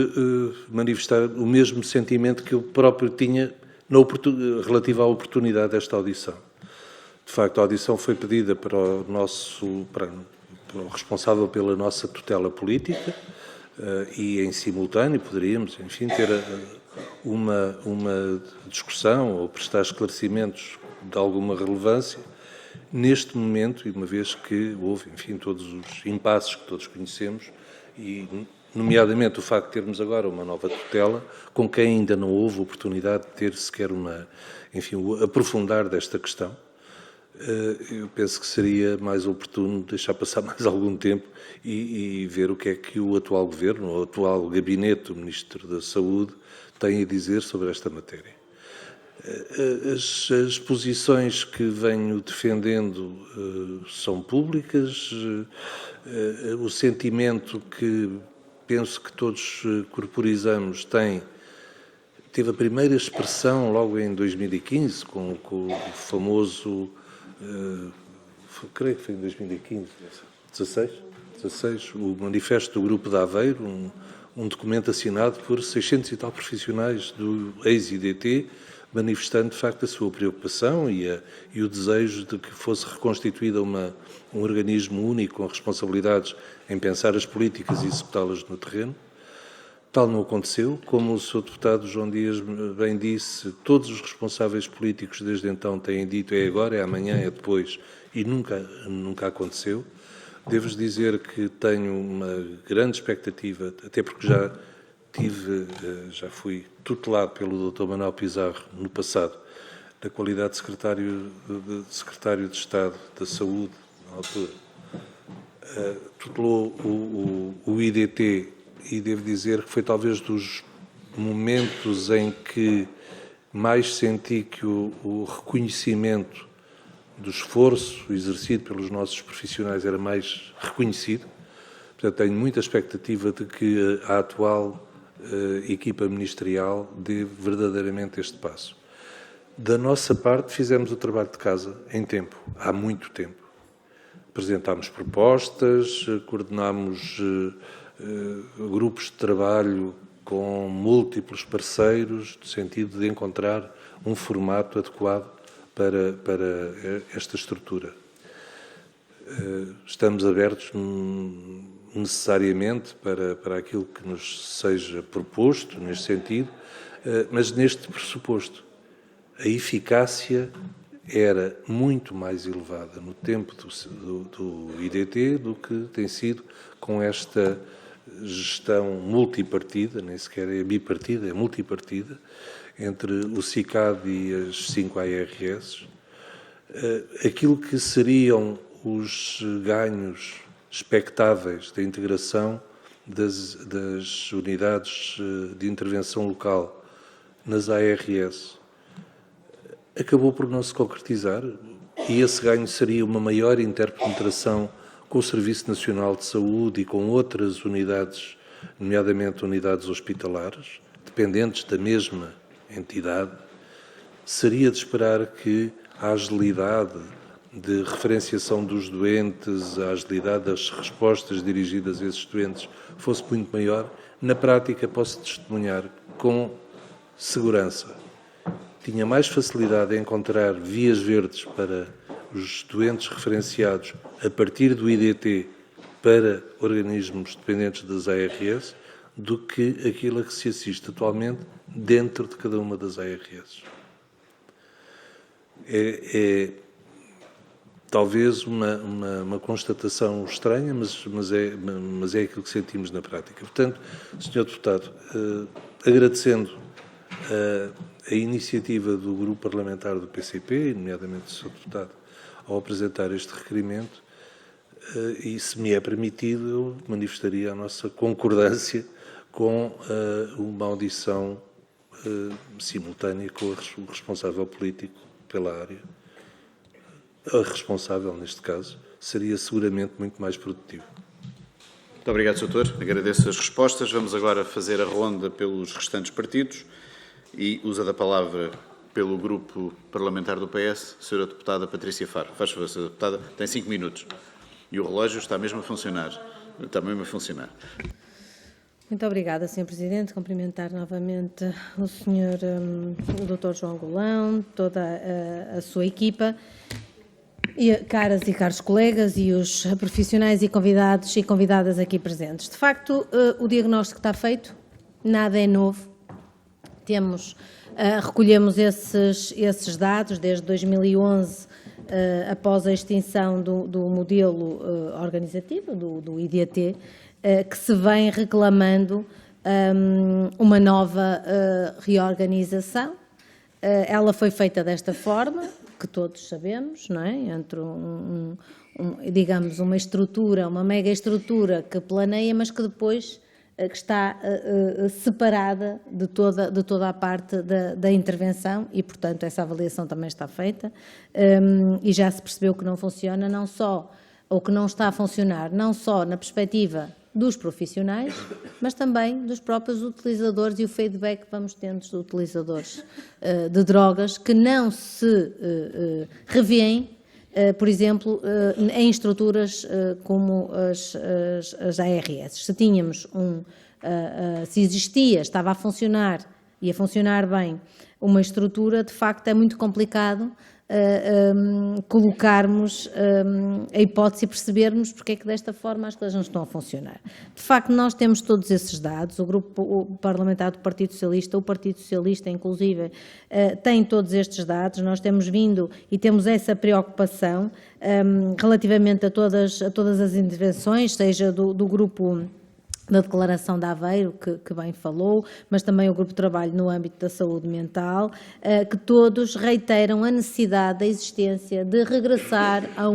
manifestar o mesmo sentimento que eu próprio tinha relativo à oportunidade desta audição. De facto, a audição foi pedida para o responsável pela nossa tutela política e, em simultâneo, poderíamos, enfim, ter uma discussão ou prestar esclarecimentos de alguma relevância neste momento, e uma vez que houve, enfim, todos os impasses que todos conhecemos, e nomeadamente o facto de termos agora uma nova tutela, com quem ainda não houve oportunidade de ter sequer o aprofundar desta questão. Eu penso que seria mais oportuno deixar passar mais algum tempo e ver o que é que o atual Governo, o atual Gabinete do Ministro da Saúde tem a dizer sobre esta matéria. As posições que venho defendendo são públicas, o sentimento que penso que todos corporizamos teve a primeira expressão logo em 2015, com o famoso, creio que foi em 2015, 16, o manifesto do Grupo de Aveiro, um documento assinado por 600 e tal profissionais do ex-IDT, manifestando, de facto, a sua preocupação e o desejo de que fosse reconstituída um organismo único com responsabilidades em pensar as políticas e executá-las no terreno. Tal não aconteceu. Como o Sr. Deputado João Dias bem disse, todos os responsáveis políticos desde então têm dito é agora, é amanhã, é depois, e nunca aconteceu. Devo-vos dizer que tenho uma grande expectativa, até porque já fui tutelado pelo Dr. Manuel Pizarro no passado, na qualidade de secretário de Estado da Saúde, na altura. Tutelou o IDT e devo dizer que foi talvez dos momentos em que mais senti que o reconhecimento do esforço exercido pelos nossos profissionais era mais reconhecido. Portanto, tenho muita expectativa de que a atual equipa ministerial dê verdadeiramente este passo. Da nossa parte, fizemos o trabalho de casa em tempo, há muito tempo. Apresentámos propostas, coordenámos grupos de trabalho com múltiplos parceiros, no sentido de encontrar um formato adequado para esta estrutura. Estamos abertos necessariamente para aquilo que nos seja proposto, neste sentido, mas neste pressuposto. A eficácia era muito mais elevada no tempo do IDT do que tem sido com esta gestão multipartida, nem sequer é bipartida, é multipartida, entre o CICAD e as 5 ARS. Aquilo que seriam os ganhos expectáveis da integração das unidades de intervenção local nas ARS acabou por não se concretizar, e esse ganho seria uma maior interpenetração com o Serviço Nacional de Saúde e com outras unidades, nomeadamente unidades hospitalares, dependentes da mesma entidade. Seria de esperar que a agilidade de referenciação dos doentes, a agilidade das respostas dirigidas a esses doentes fosse muito maior. Na prática, posso testemunhar com segurança. Tinha mais facilidade em encontrar vias verdes para os doentes referenciados a partir do IDT para organismos dependentes das ARS do que aquilo a que se assiste atualmente dentro de cada uma das ARS. É talvez uma constatação estranha, mas é aquilo que sentimos na prática. Portanto, Sr. Deputado, agradecendo a iniciativa do Grupo Parlamentar do PCP, nomeadamente do Sr. Deputado, ao apresentar este requerimento, e se me é permitido, eu manifestaria a nossa concordância com uma audição simultânea com o responsável político pela área. A responsável, neste caso, seria seguramente muito mais produtivo. Muito obrigado, Sr. Doutor. Agradeço as respostas. Vamos agora fazer a ronda pelos restantes partidos e usa da palavra pelo Grupo Parlamentar do PS, Sra. Deputada Patrícia Faro. Faz favor, Sra. Deputada, tem 5 minutos. E o relógio está mesmo a funcionar. Está mesmo a funcionar. Muito obrigada, Sr. Presidente. Cumprimentar novamente o Sr. o Dr. João Golão, toda a sua equipa, e caras e caros colegas e os profissionais e convidados e convidadas aqui presentes. De facto, o diagnóstico está feito, nada é novo. Recolhemos esses dados desde 2011, após a extinção do modelo organizativo, do IDT, que se vem reclamando uma nova reorganização. Ela foi feita desta forma, que todos sabemos, não é? Entre digamos, uma estrutura, uma mega estrutura que planeia, mas que depois que está separada de toda a parte da intervenção e, portanto, essa avaliação também está feita e já se percebeu que não funciona, não só, ou que não está a funcionar, não só na perspectiva dos profissionais, mas também dos próprios utilizadores e o feedback que vamos tendo dos utilizadores de drogas que não se revêem, por exemplo, em estruturas como as ARS. Se tínhamos se existia, estava a funcionar e a funcionar bem uma estrutura, de facto é muito complicado colocarmos a hipótese e percebermos porque é que desta forma as coisas não estão a funcionar. De facto, nós temos todos esses dados, o grupo parlamentar do Partido Socialista, o Partido Socialista inclusive, tem todos estes dados, nós temos vindo e temos essa preocupação relativamente a todas as intervenções, seja do grupo da Declaração de Aveiro, que bem falou, mas também o Grupo de Trabalho no âmbito da saúde mental, que todos reiteram a necessidade da existência de regressar a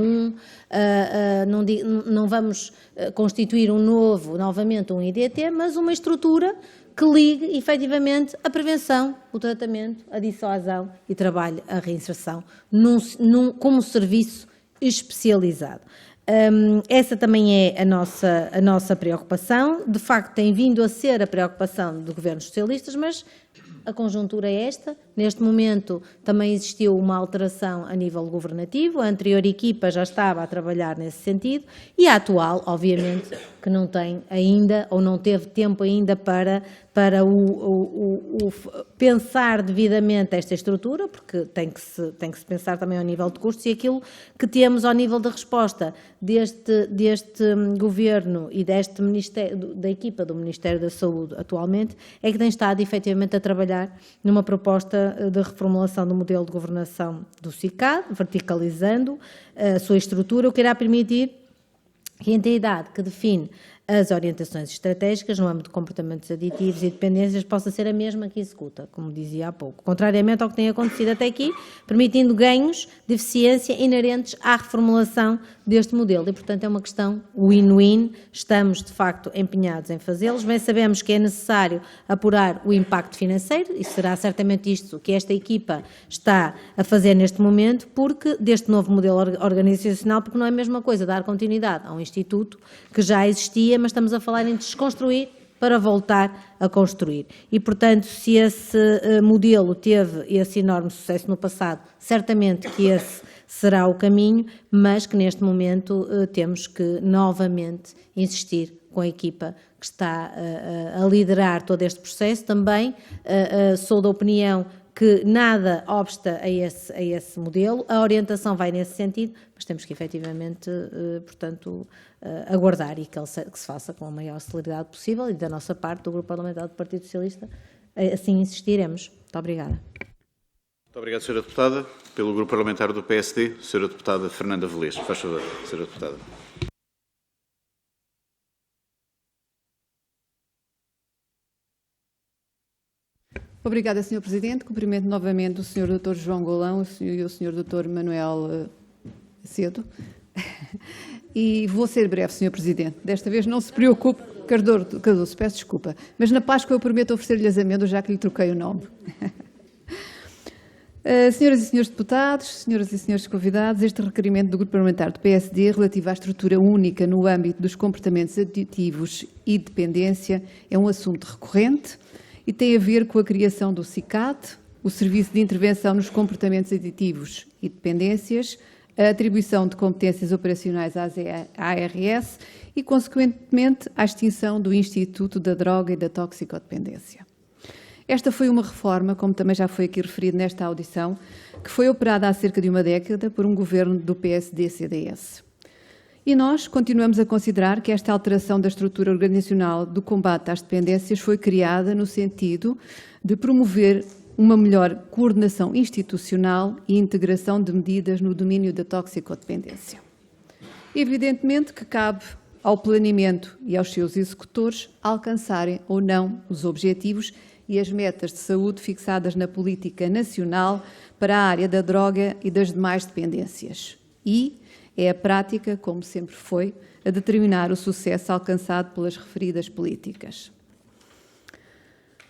não vamos constituir novamente um IDT, mas uma estrutura que ligue efetivamente a prevenção, o tratamento, a dissuasão e trabalho, a reinserção, como serviço especializado. Essa também é a nossa preocupação, de facto tem vindo a ser a preocupação do Governo Socialistas, mas a conjuntura é esta. Neste momento também existiu uma alteração a nível governativo, a anterior equipa já estava a trabalhar nesse sentido e a atual, obviamente, que não tem ainda ou não teve tempo ainda para pensar devidamente esta estrutura, porque tem que se pensar também ao nível de custos, e aquilo que temos ao nível de resposta deste Governo e deste Ministério, da equipa do Ministério da Saúde atualmente, é que tem estado efetivamente a trabalhar numa proposta de reformulação do modelo de governação do SICAD, verticalizando a sua estrutura, o que irá permitir que a entidade que define as orientações estratégicas no âmbito de comportamentos aditivos e dependências possa ser a mesma que executa, como dizia há pouco, contrariamente ao que tem acontecido até aqui, permitindo ganhos de eficiência inerentes à reformulação deste modelo. E, portanto, é uma questão win-win, estamos, de facto, empenhados em fazê-los. Bem sabemos que é necessário apurar o impacto financeiro, e será certamente isto que esta equipa está a fazer neste momento, porque deste novo modelo organizacional, porque não é a mesma coisa dar continuidade a um instituto que já existia, mas estamos a falar em desconstruir para voltar a construir. E, portanto, se esse modelo teve esse enorme sucesso no passado, certamente que esse será o caminho, mas que neste momento temos que novamente insistir com a equipa que está a liderar todo este processo. Também sou da opinião que nada obsta a esse modelo, a orientação vai nesse sentido, mas temos que efetivamente, portanto, aguardar e que se faça com a maior celeridade possível, e da nossa parte, do Grupo Parlamentar do Partido Socialista, assim insistiremos. Muito obrigada. Muito obrigado, Sra. Deputada. Pelo Grupo Parlamentar do PSD, Sra. Deputada Fernanda Velez. Faz favor, Sra. Deputada. Obrigada, Sr. Presidente. Cumprimento novamente o Sr. Dr. João Golão e o Sr. Dr. Manuel Acedo. E vou ser breve, Sr. Presidente. Desta vez não se preocupe, Cardoso, peço desculpa, mas na Páscoa eu prometo oferecer-lhe as amêndoas, já que lhe troquei o nome. Senhoras e senhores deputados, senhoras e senhores convidados, este requerimento do Grupo Parlamentar do PSD relativo à estrutura única no âmbito dos comportamentos aditivos e dependência é um assunto recorrente e tem a ver com a criação do SICAD, o Serviço de Intervenção nos Comportamentos Aditivos e Dependências, a atribuição de competências operacionais às ARS e, consequentemente, a extinção do Instituto da Droga e da Toxicodependência. Esta foi uma reforma, como também já foi aqui referido nesta audição, que foi operada há cerca de uma década por um governo do PSD-CDS. E nós continuamos a considerar que esta alteração da estrutura organizacional do combate às dependências foi criada no sentido de promover uma melhor coordenação institucional e integração de medidas no domínio da toxicodependência. Evidentemente que cabe ao planeamento e aos seus executores alcançarem ou não os objetivos e as metas de saúde fixadas na política nacional para a área da droga e das demais dependências. E é a prática, como sempre foi, a determinar o sucesso alcançado pelas referidas políticas.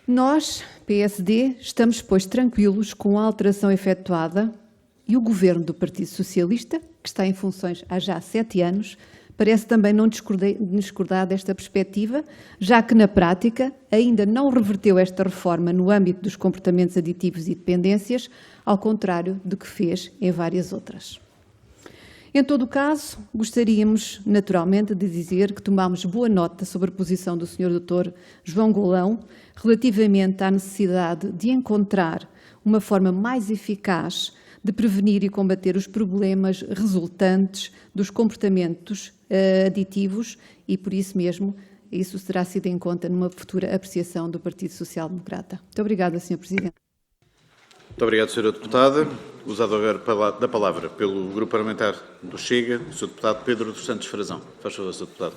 Nós, PSD, estamos, pois, tranquilos com a alteração efetuada e o Governo do Partido Socialista, que está em funções há já 7 anos, parece também não discordar desta perspectiva, já que, na prática, ainda não reverteu esta reforma no âmbito dos comportamentos aditivos e dependências, ao contrário do que fez em várias outras. Em todo o caso, gostaríamos, naturalmente, de dizer que tomamos boa nota sobre a posição do Sr. Dr. João Golão relativamente à necessidade de encontrar uma forma mais eficaz de prevenir e combater os problemas resultantes dos comportamentos aditivos e, por isso mesmo, isso será tido em conta numa futura apreciação do Partido Social Democrata. Muito obrigada, Sr. Presidente. Muito obrigado, Sra. Deputada. Usado agora da palavra pelo Grupo Parlamentar do Chega, o Sr. Deputado Pedro dos Santos Frazão. Faz favor, Sr. Deputado.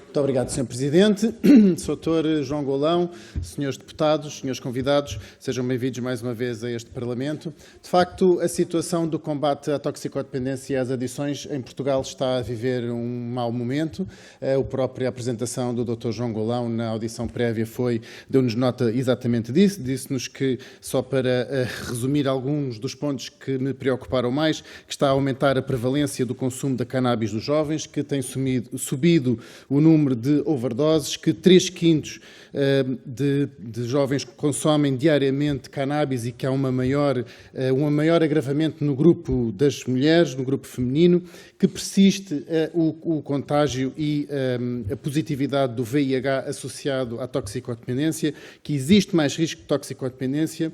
Muito obrigado, Sr. Presidente. Sr. João Golão, Srs. Deputados, Srs. Convidados, sejam bem-vindos mais uma vez a este Parlamento. De facto, a situação do combate à toxicodependência e às adições em Portugal está a viver um mau momento. A própria apresentação do Dr. João Golão na audição prévia deu-nos nota exatamente disso. Disse-nos que, só para resumir alguns dos pontos que me preocuparam mais, que está a aumentar a prevalência do consumo da cannabis dos jovens, que tem subido o número de overdoses, que 3/5 de jovens consomem diariamente cannabis e que há um maior agravamento no grupo das mulheres, no grupo feminino, que persiste o contágio e a positividade do VIH associado à toxicodependência, que existe mais risco de toxicodependência,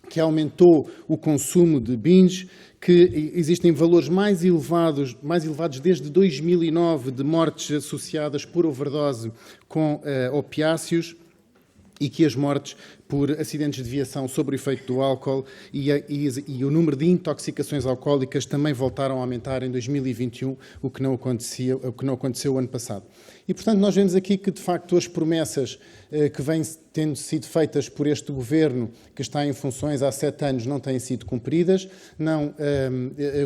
que aumentou o consumo de binge, que existem valores mais elevados desde 2009 de mortes associadas por overdose com opiáceos, e que as mortes por acidentes de viação sob o efeito do álcool e o número de intoxicações alcoólicas também voltaram a aumentar em 2021, o que não aconteceu o ano passado. E, portanto, nós vemos aqui que, de facto, as promessas que vêm tendo sido feitas por este Governo, que está em funções há 7 anos, não têm sido cumpridas. Não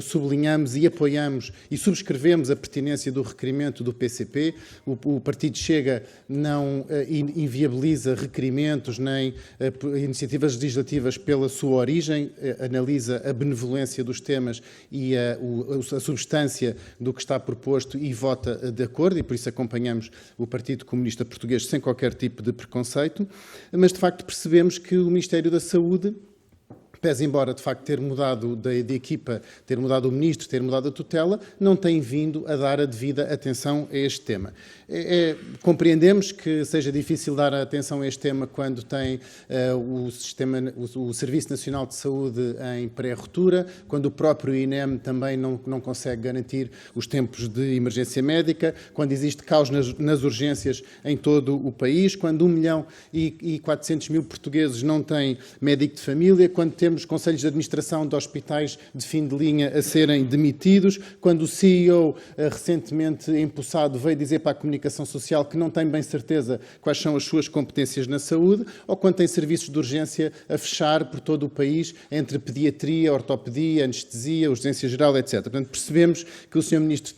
sublinhamos e apoiamos e subscrevemos a pertinência do requerimento do PCP. O Partido Chega não inviabiliza requerimentos nem iniciativas legislativas pela sua origem, analisa a benevolência dos temas e a substância do que está proposto e vota de acordo, e por isso acompanhamos o Partido Comunista Português sem qualquer tipo de preconceito, mas de facto percebemos que o Ministério da Saúde, pese embora de facto ter mudado de equipa, ter mudado o ministro, ter mudado a tutela, não tem vindo a dar a devida atenção a este tema. Compreendemos que seja difícil dar atenção a este tema quando tem o Serviço Nacional de Saúde em pré-ruptura, quando o próprio INEM também não consegue garantir os tempos de emergência médica, quando existe caos nas urgências em todo o país, quando 1.400.000 portugueses não têm médico de família, quando temos conselhos de administração de hospitais de fim de linha a serem demitidos, quando o CEO recentemente empossado veio dizer para a comunicação social que não tem bem certeza quais são as suas competências na saúde, ou quando tem serviços de urgência a fechar por todo o país, entre pediatria, ortopedia, anestesia, urgência geral, etc. Portanto, percebemos que o Sr. Ministro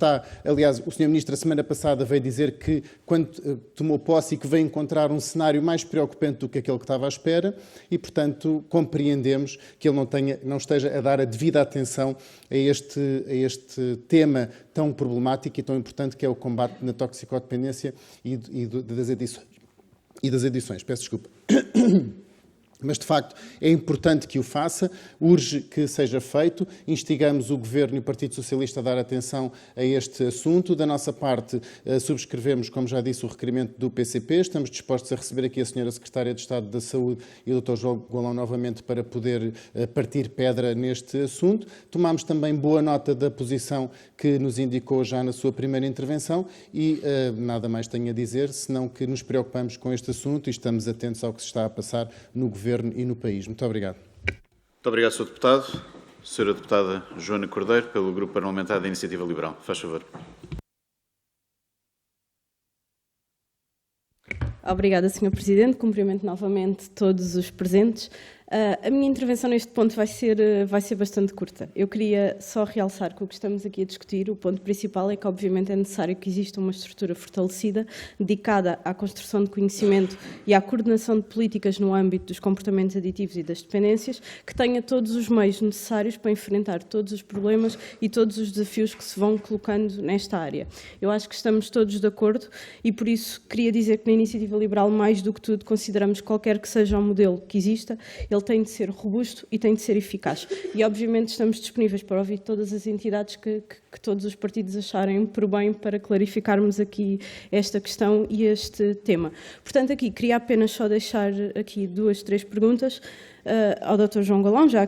o Sr. Ministro a semana passada veio dizer que, quando tomou posse, que veio encontrar um cenário mais preocupante do que aquele que estava à espera e, portanto, compreendemos que ele não esteja a dar a devida atenção a este tema tão problemático e tão importante que é o combate na toxicodependência e das adições. Peço desculpa. Mas, de facto, é importante que o faça, urge que seja feito, instigamos o Governo e o Partido Socialista a dar atenção a este assunto. Da nossa parte, subscrevemos, como já disse, o requerimento do PCP, estamos dispostos a receber aqui a Sra. Secretária de Estado da Saúde e o Dr. João Golão novamente para poder partir pedra neste assunto. Tomámos também boa nota da posição que nos indicou já na sua primeira intervenção e nada mais tenho a dizer, senão que nos preocupamos com este assunto e estamos atentos ao que se está a passar no Governo e no país. Muito obrigado. Muito obrigado, Sr. Deputado. Sra. Deputada Joana Cordeiro, pelo Grupo Parlamentar da Iniciativa Liberal. Faz favor. Obrigada, Sr. Presidente. Cumprimento novamente todos os presentes. A minha intervenção neste ponto vai ser bastante curta. Eu queria só realçar que o que estamos aqui a discutir, o ponto principal é que, obviamente, é necessário que exista uma estrutura fortalecida, dedicada à construção de conhecimento e à coordenação de políticas no âmbito dos comportamentos aditivos e das dependências, que tenha todos os meios necessários para enfrentar todos os problemas e todos os desafios que se vão colocando nesta área. Eu acho que estamos todos de acordo e, por isso, queria dizer que na Iniciativa Liberal, mais do que tudo, consideramos que qualquer que seja o modelo que exista, ele ele tem de ser robusto e tem de ser eficaz. E, obviamente, estamos disponíveis para ouvir todas as entidades que todos os partidos acharem por bem para clarificarmos aqui esta questão e este tema. Portanto, aqui queria apenas só deixar aqui 2, 3 perguntas ao Dr. João Golão, já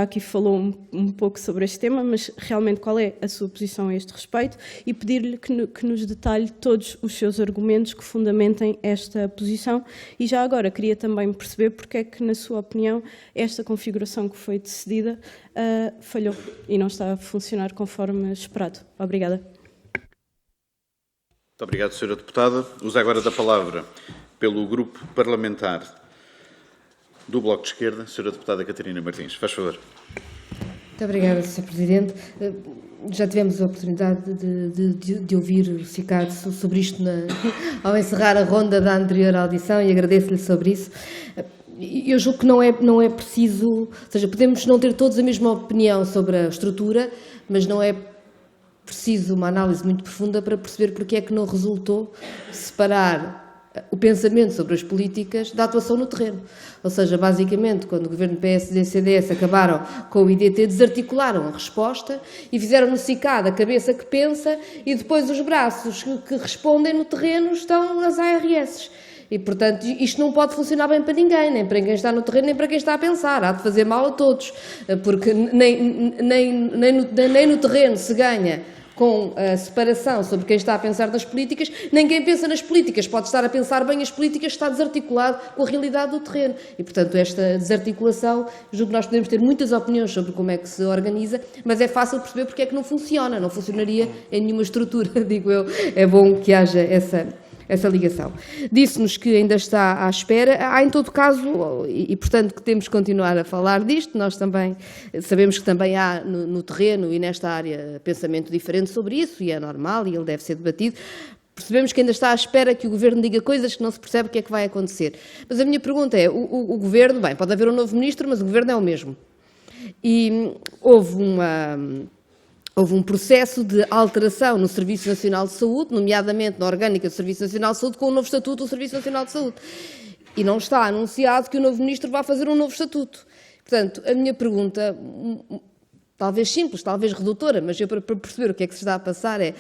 aqui falou um pouco sobre este tema, mas realmente qual é a sua posição a este respeito, e pedir-lhe que nos detalhe todos os seus argumentos que fundamentem esta posição. E já agora queria também perceber porque é que, na sua opinião, esta configuração que foi decidida falhou e não está a funcionar conforme esperado. Obrigada. Muito obrigado, Sra. Deputada. Uso agora da palavra pelo Grupo Parlamentar do Bloco de Esquerda, Sra. Deputada Catarina Martins. Faz favor. Muito obrigada, Sr. Presidente. Já tivemos a oportunidade de ouvir o CICAD sobre isto ao encerrar a ronda da anterior audição e agradeço-lhe sobre isso. Eu julgo que não é preciso, ou seja, podemos não ter todos a mesma opinião sobre a estrutura, mas não é preciso uma análise muito profunda para perceber porque é que não resultou separar o pensamento sobre as políticas da atuação no terreno. Ou seja, basicamente, quando o governo PSD e CDS acabaram com o IDT, desarticularam a resposta e fizeram no CICAD a cabeça que pensa e depois os braços que respondem no terreno estão nas ARS. E, portanto, isto não pode funcionar bem para ninguém, nem para quem está no terreno, nem para quem está a pensar. Há de fazer mal a todos, porque nem no terreno se ganha com a separação sobre quem está a pensar nas políticas, nem quem pensa nas políticas pode estar a pensar bem as políticas, está desarticulado com a realidade do terreno. E, portanto, esta desarticulação, julgo que nós podemos ter muitas opiniões sobre como é que se organiza, mas é fácil perceber porque é que não funciona, não funcionaria em nenhuma estrutura, digo eu. É bom que haja essa ligação. Disse-nos que ainda está à espera. Há, em todo caso, e portanto que temos que continuar a falar disto, nós também sabemos que também há no terreno e nesta área pensamento diferente sobre isso, e é normal, e ele deve ser debatido. Percebemos que ainda está à espera que o Governo diga coisas que não se percebe o que é que vai acontecer. Mas a minha pergunta é, o Governo, bem, pode haver um novo Ministro, mas o Governo é o mesmo. E houve um processo de alteração no Serviço Nacional de Saúde, nomeadamente na orgânica do Serviço Nacional de Saúde, com o novo Estatuto do Serviço Nacional de Saúde. E não está anunciado que o novo Ministro vá fazer um novo Estatuto. Portanto, a minha pergunta, talvez simples, talvez redutora, mas eu para perceber o que é que se está a passar é,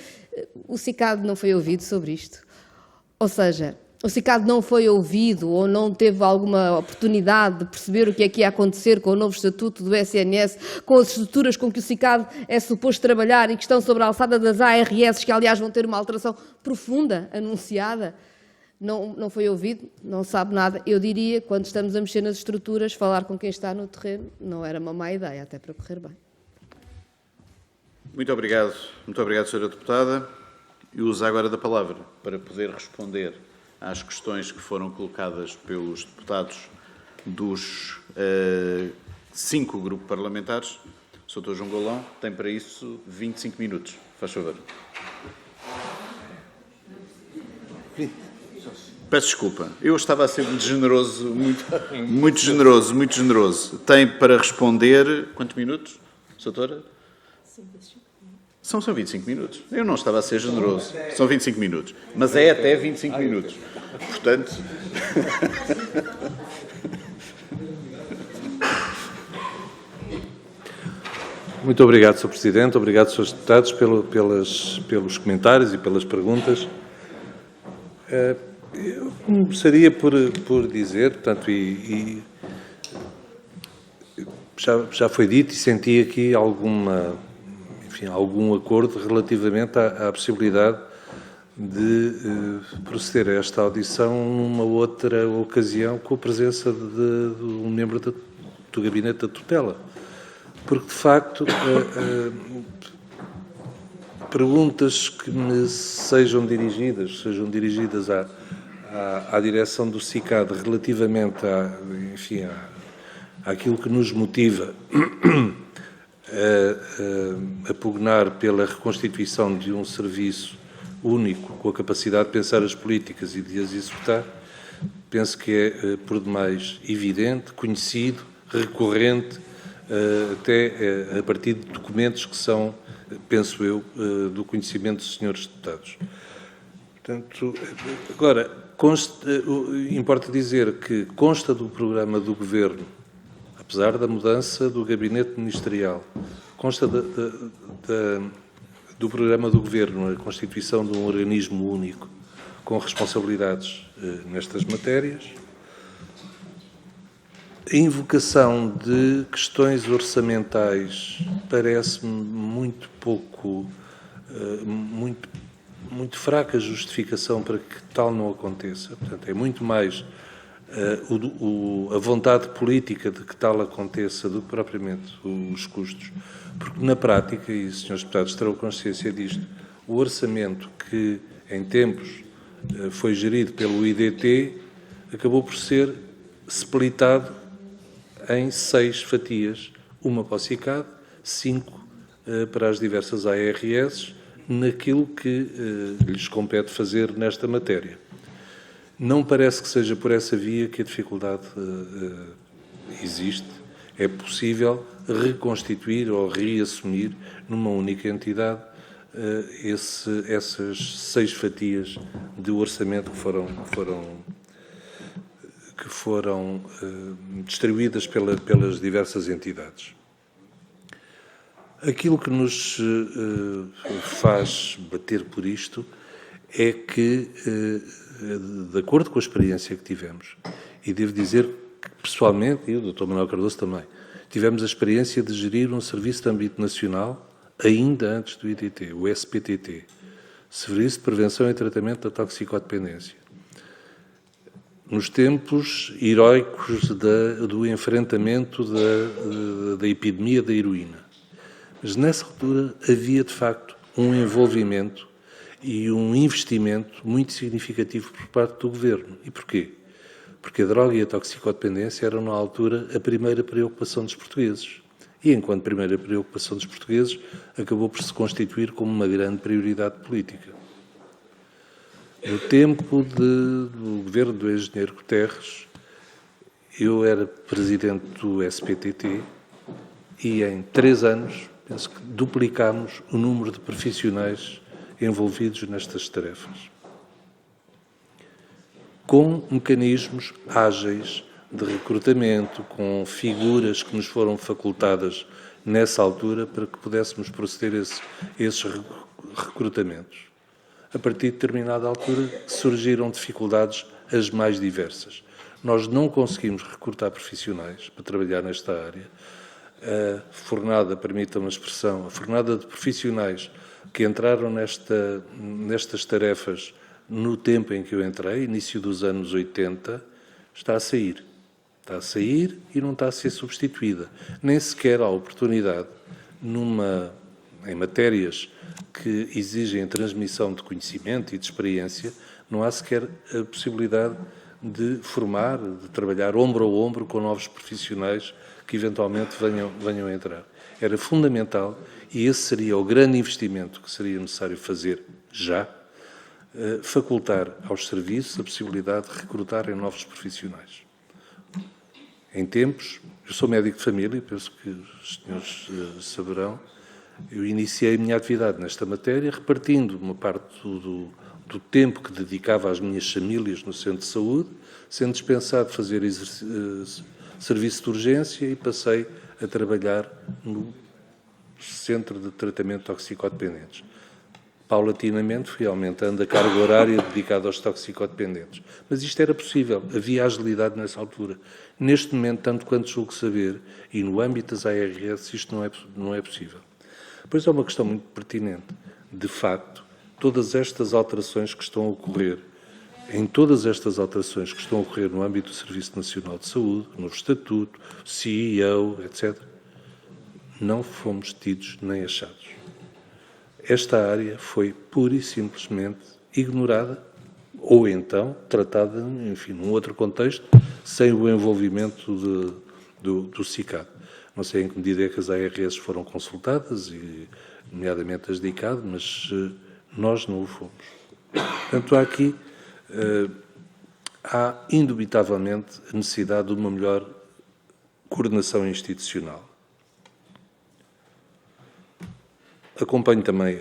o CICAD não foi ouvido sobre isto? Ou seja, o CICAD não foi ouvido ou não teve alguma oportunidade de perceber o que é que ia acontecer com o novo estatuto do SNS, com as estruturas com que o CICAD é suposto trabalhar e que estão sobre a alçada das ARS, que aliás vão ter uma alteração profunda anunciada? Não foi ouvido, não sabe nada. Eu diria, quando estamos a mexer nas estruturas, falar com quem está no terreno não era uma má ideia, até para correr bem. Muito obrigado, Sra. Deputada. Eu uso agora da palavra para poder responder às questões que foram colocadas pelos deputados dos 5 grupos parlamentares. O Sr. João Golão tem para isso 25 minutos. Faz favor. Peço desculpa. Eu estava a ser muito generoso, muito generoso. Tem para responder quantos minutos, doutora? São 25 minutos. Eu não estava a ser generoso. São 25 minutos. Mas é até 25 minutos. Portanto... Muito obrigado, Sr. Presidente. Obrigado, Srs. Deputados, pelos comentários e pelas perguntas. Eu começaria por dizer, portanto, já foi dito e senti aqui algum acordo relativamente à possibilidade de proceder a esta audição numa outra ocasião com a presença de um membro do Gabinete da Tutela. Porque, de facto, perguntas que me sejam dirigidas à direção do CICAD relativamente àquilo que nos motiva a pugnar pela reconstituição de um serviço único com a capacidade de pensar as políticas e de as executar, penso que é por demais evidente, conhecido, recorrente, até a partir de documentos que são, penso eu, do conhecimento dos senhores deputados. Portanto, agora, importa dizer que consta do programa do Governo apesar da mudança do gabinete ministerial, consta do programa do Governo a constituição de um organismo único com responsabilidades nestas matérias, a invocação de questões orçamentais parece-me muito pouco, muito fraca justificação para que tal não aconteça. Portanto, é muito mais a vontade política de que tal aconteça do que propriamente os custos, porque na prática, e os senhores deputados terão consciência disto, o orçamento que em tempos foi gerido pelo IDT acabou por ser splitado em 6 fatias, uma para o SICAD, 5 para as diversas ARS, naquilo que lhes compete fazer nesta matéria. Não parece que seja por essa via que a dificuldade existe. É possível reconstituir ou reassumir numa única entidade essas 6 fatias de orçamento que foram distribuídas pelas diversas entidades. Aquilo que nos faz bater por isto é que, de acordo com a experiência que tivemos, e devo dizer que pessoalmente, e o Dr. Manuel Cardoso também, tivemos a experiência de gerir um serviço de âmbito nacional ainda antes do IDT, o SPTT, Serviço de Prevenção e Tratamento da Toxicodependência. Nos tempos heroicos do enfrentamento da epidemia da heroína. Mas nessa altura havia, de facto, um envolvimento e um investimento muito significativo por parte do Governo. E porquê? Porque a droga e a toxicodependência eram, na altura, a primeira preocupação dos portugueses. E, enquanto primeira preocupação dos portugueses, acabou por se constituir como uma grande prioridade política. No tempo do governo do engenheiro Guterres, eu era presidente do SPTT e em 3 anos, penso que duplicámos o número de profissionais envolvidos nestas tarefas. Com mecanismos ágeis de recrutamento, com figuras que nos foram facultadas nessa altura para que pudéssemos proceder a esses recrutamentos. A partir de determinada altura surgiram dificuldades as mais diversas. Nós não conseguimos recrutar profissionais para trabalhar nesta área. A fornada, permita-me a expressão, a fornada de profissionais que entraram nestas tarefas no tempo em que eu entrei, início dos anos 80, está a sair. Está a sair e não está a ser substituída. Nem sequer há oportunidade, em matérias que exigem a transmissão de conhecimento e de experiência, não há sequer a possibilidade de formar, de trabalhar ombro a ombro com novos profissionais que eventualmente venham a entrar. Era fundamental, e esse seria o grande investimento que seria necessário fazer já, facultar aos serviços a possibilidade de recrutarem novos profissionais. Em tempos, eu sou médico de família, penso que os senhores saberão, eu iniciei a minha atividade nesta matéria repartindo uma parte do tempo que dedicava às minhas famílias no centro de saúde, sendo dispensado de fazer serviço de urgência e passei a trabalhar no Centro de Tratamento de Toxicodependentes. Paulatinamente fui aumentando a carga horária dedicada aos toxicodependentes. Mas isto era possível, havia agilidade nessa altura. Neste momento, tanto quanto julgo saber, e no âmbito das ARS, isto não é possível. Pois é uma questão muito pertinente. De facto, todas estas alterações que estão a ocorrer, no âmbito do Serviço Nacional de Saúde, no Estatuto, CEO, etc., não fomos tidos nem achados. Esta área foi pura e simplesmente ignorada ou então tratada, enfim, num outro contexto, sem o envolvimento do SICAD. Não sei em que medida é que as ARS foram consultadas, e nomeadamente as de ICAD, mas nós não o fomos. Portanto, há indubitavelmente a necessidade de uma melhor coordenação institucional. Acompanho também,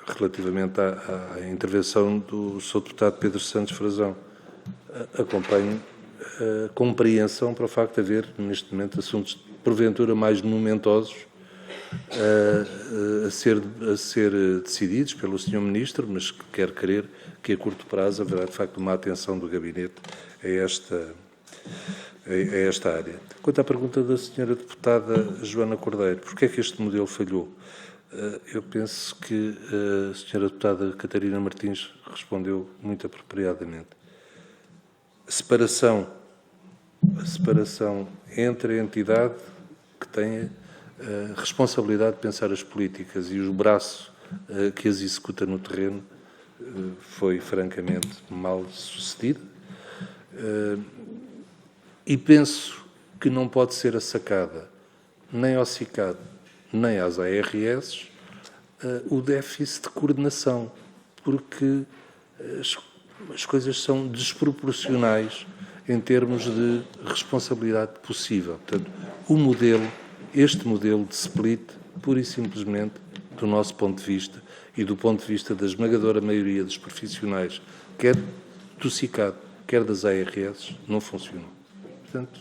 relativamente à intervenção do Sr. Deputado Pedro Santos Frazão, acompanho compreensão para o facto de haver, neste momento, assuntos, porventura, mais momentosos a ser decididos pelo Sr. Ministro, mas que quer crer que a curto prazo haverá, de facto, uma atenção do Gabinete a esta área. Quanto à pergunta da Sra. Deputada Joana Cordeiro, porquê é que este modelo falhou? Eu penso que a Sra. Deputada Catarina Martins respondeu muito apropriadamente. A separação entre a entidade que tem a responsabilidade de pensar as políticas e o braço que as executa no terreno foi, francamente, mal sucedida. E penso que não pode ser assacada nem ao CICAD, nem às ARS, o déficit de coordenação, porque as coisas são desproporcionais em termos de responsabilidade possível. Portanto, este modelo de split, pura e simplesmente, do nosso ponto de vista e do ponto de vista da esmagadora maioria dos profissionais, quer do CICAD, quer das ARS, não funcionou. Portanto,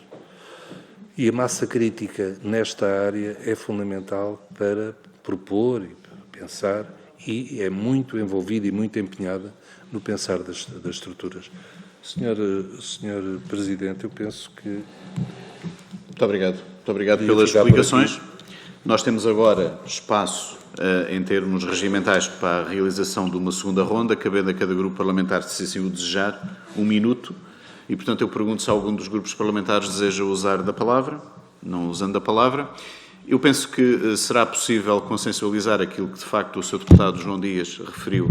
e a massa crítica nesta área é fundamental para propor e pensar, e é muito envolvida e muito empenhada no pensar das estruturas. Senhor Presidente, eu penso que... Muito obrigado. Muito obrigado pelas explicações. Nós temos agora espaço, em termos regimentais, para a realização de uma segunda ronda, cabendo a cada grupo parlamentar, se assim o desejar, 1 minuto. E, portanto, eu pergunto se algum dos grupos parlamentares deseja usar da palavra. Não usando a palavra. Eu penso que será possível consensualizar aquilo que, de facto, o Sr. Deputado João Dias referiu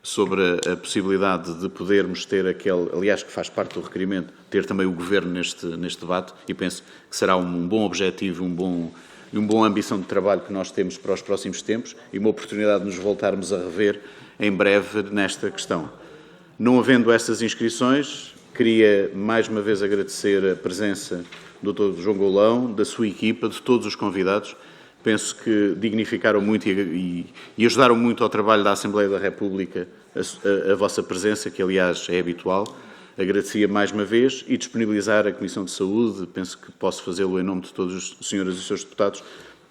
sobre a possibilidade de podermos ter aliás, que faz parte do requerimento, ter também o Governo neste debate, e penso que será um bom objetivo, uma boa ambição de trabalho que nós temos para os próximos tempos e uma oportunidade de nos voltarmos a rever em breve nesta questão. Não havendo estas inscrições, queria mais uma vez agradecer a presença do Dr. João Golão, da sua equipa, de todos os convidados. Penso que dignificaram muito e ajudaram muito ao trabalho da Assembleia da República a vossa presença, que aliás é habitual. Agradecia mais uma vez e disponibilizar a Comissão de Saúde, penso que posso fazê-lo em nome de todos os senhores e seus deputados,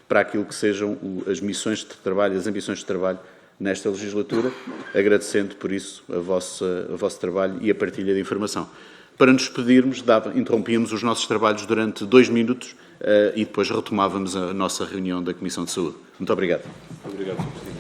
para aquilo que sejam as missões de trabalho, as ambições de trabalho nesta legislatura, agradecendo por isso o vosso trabalho e a partilha de informação. Para nos despedirmos, interrompíamos os nossos trabalhos durante 2 minutos e depois retomávamos a nossa reunião da Comissão de Saúde. Muito obrigado. Obrigado, Sr. Presidente.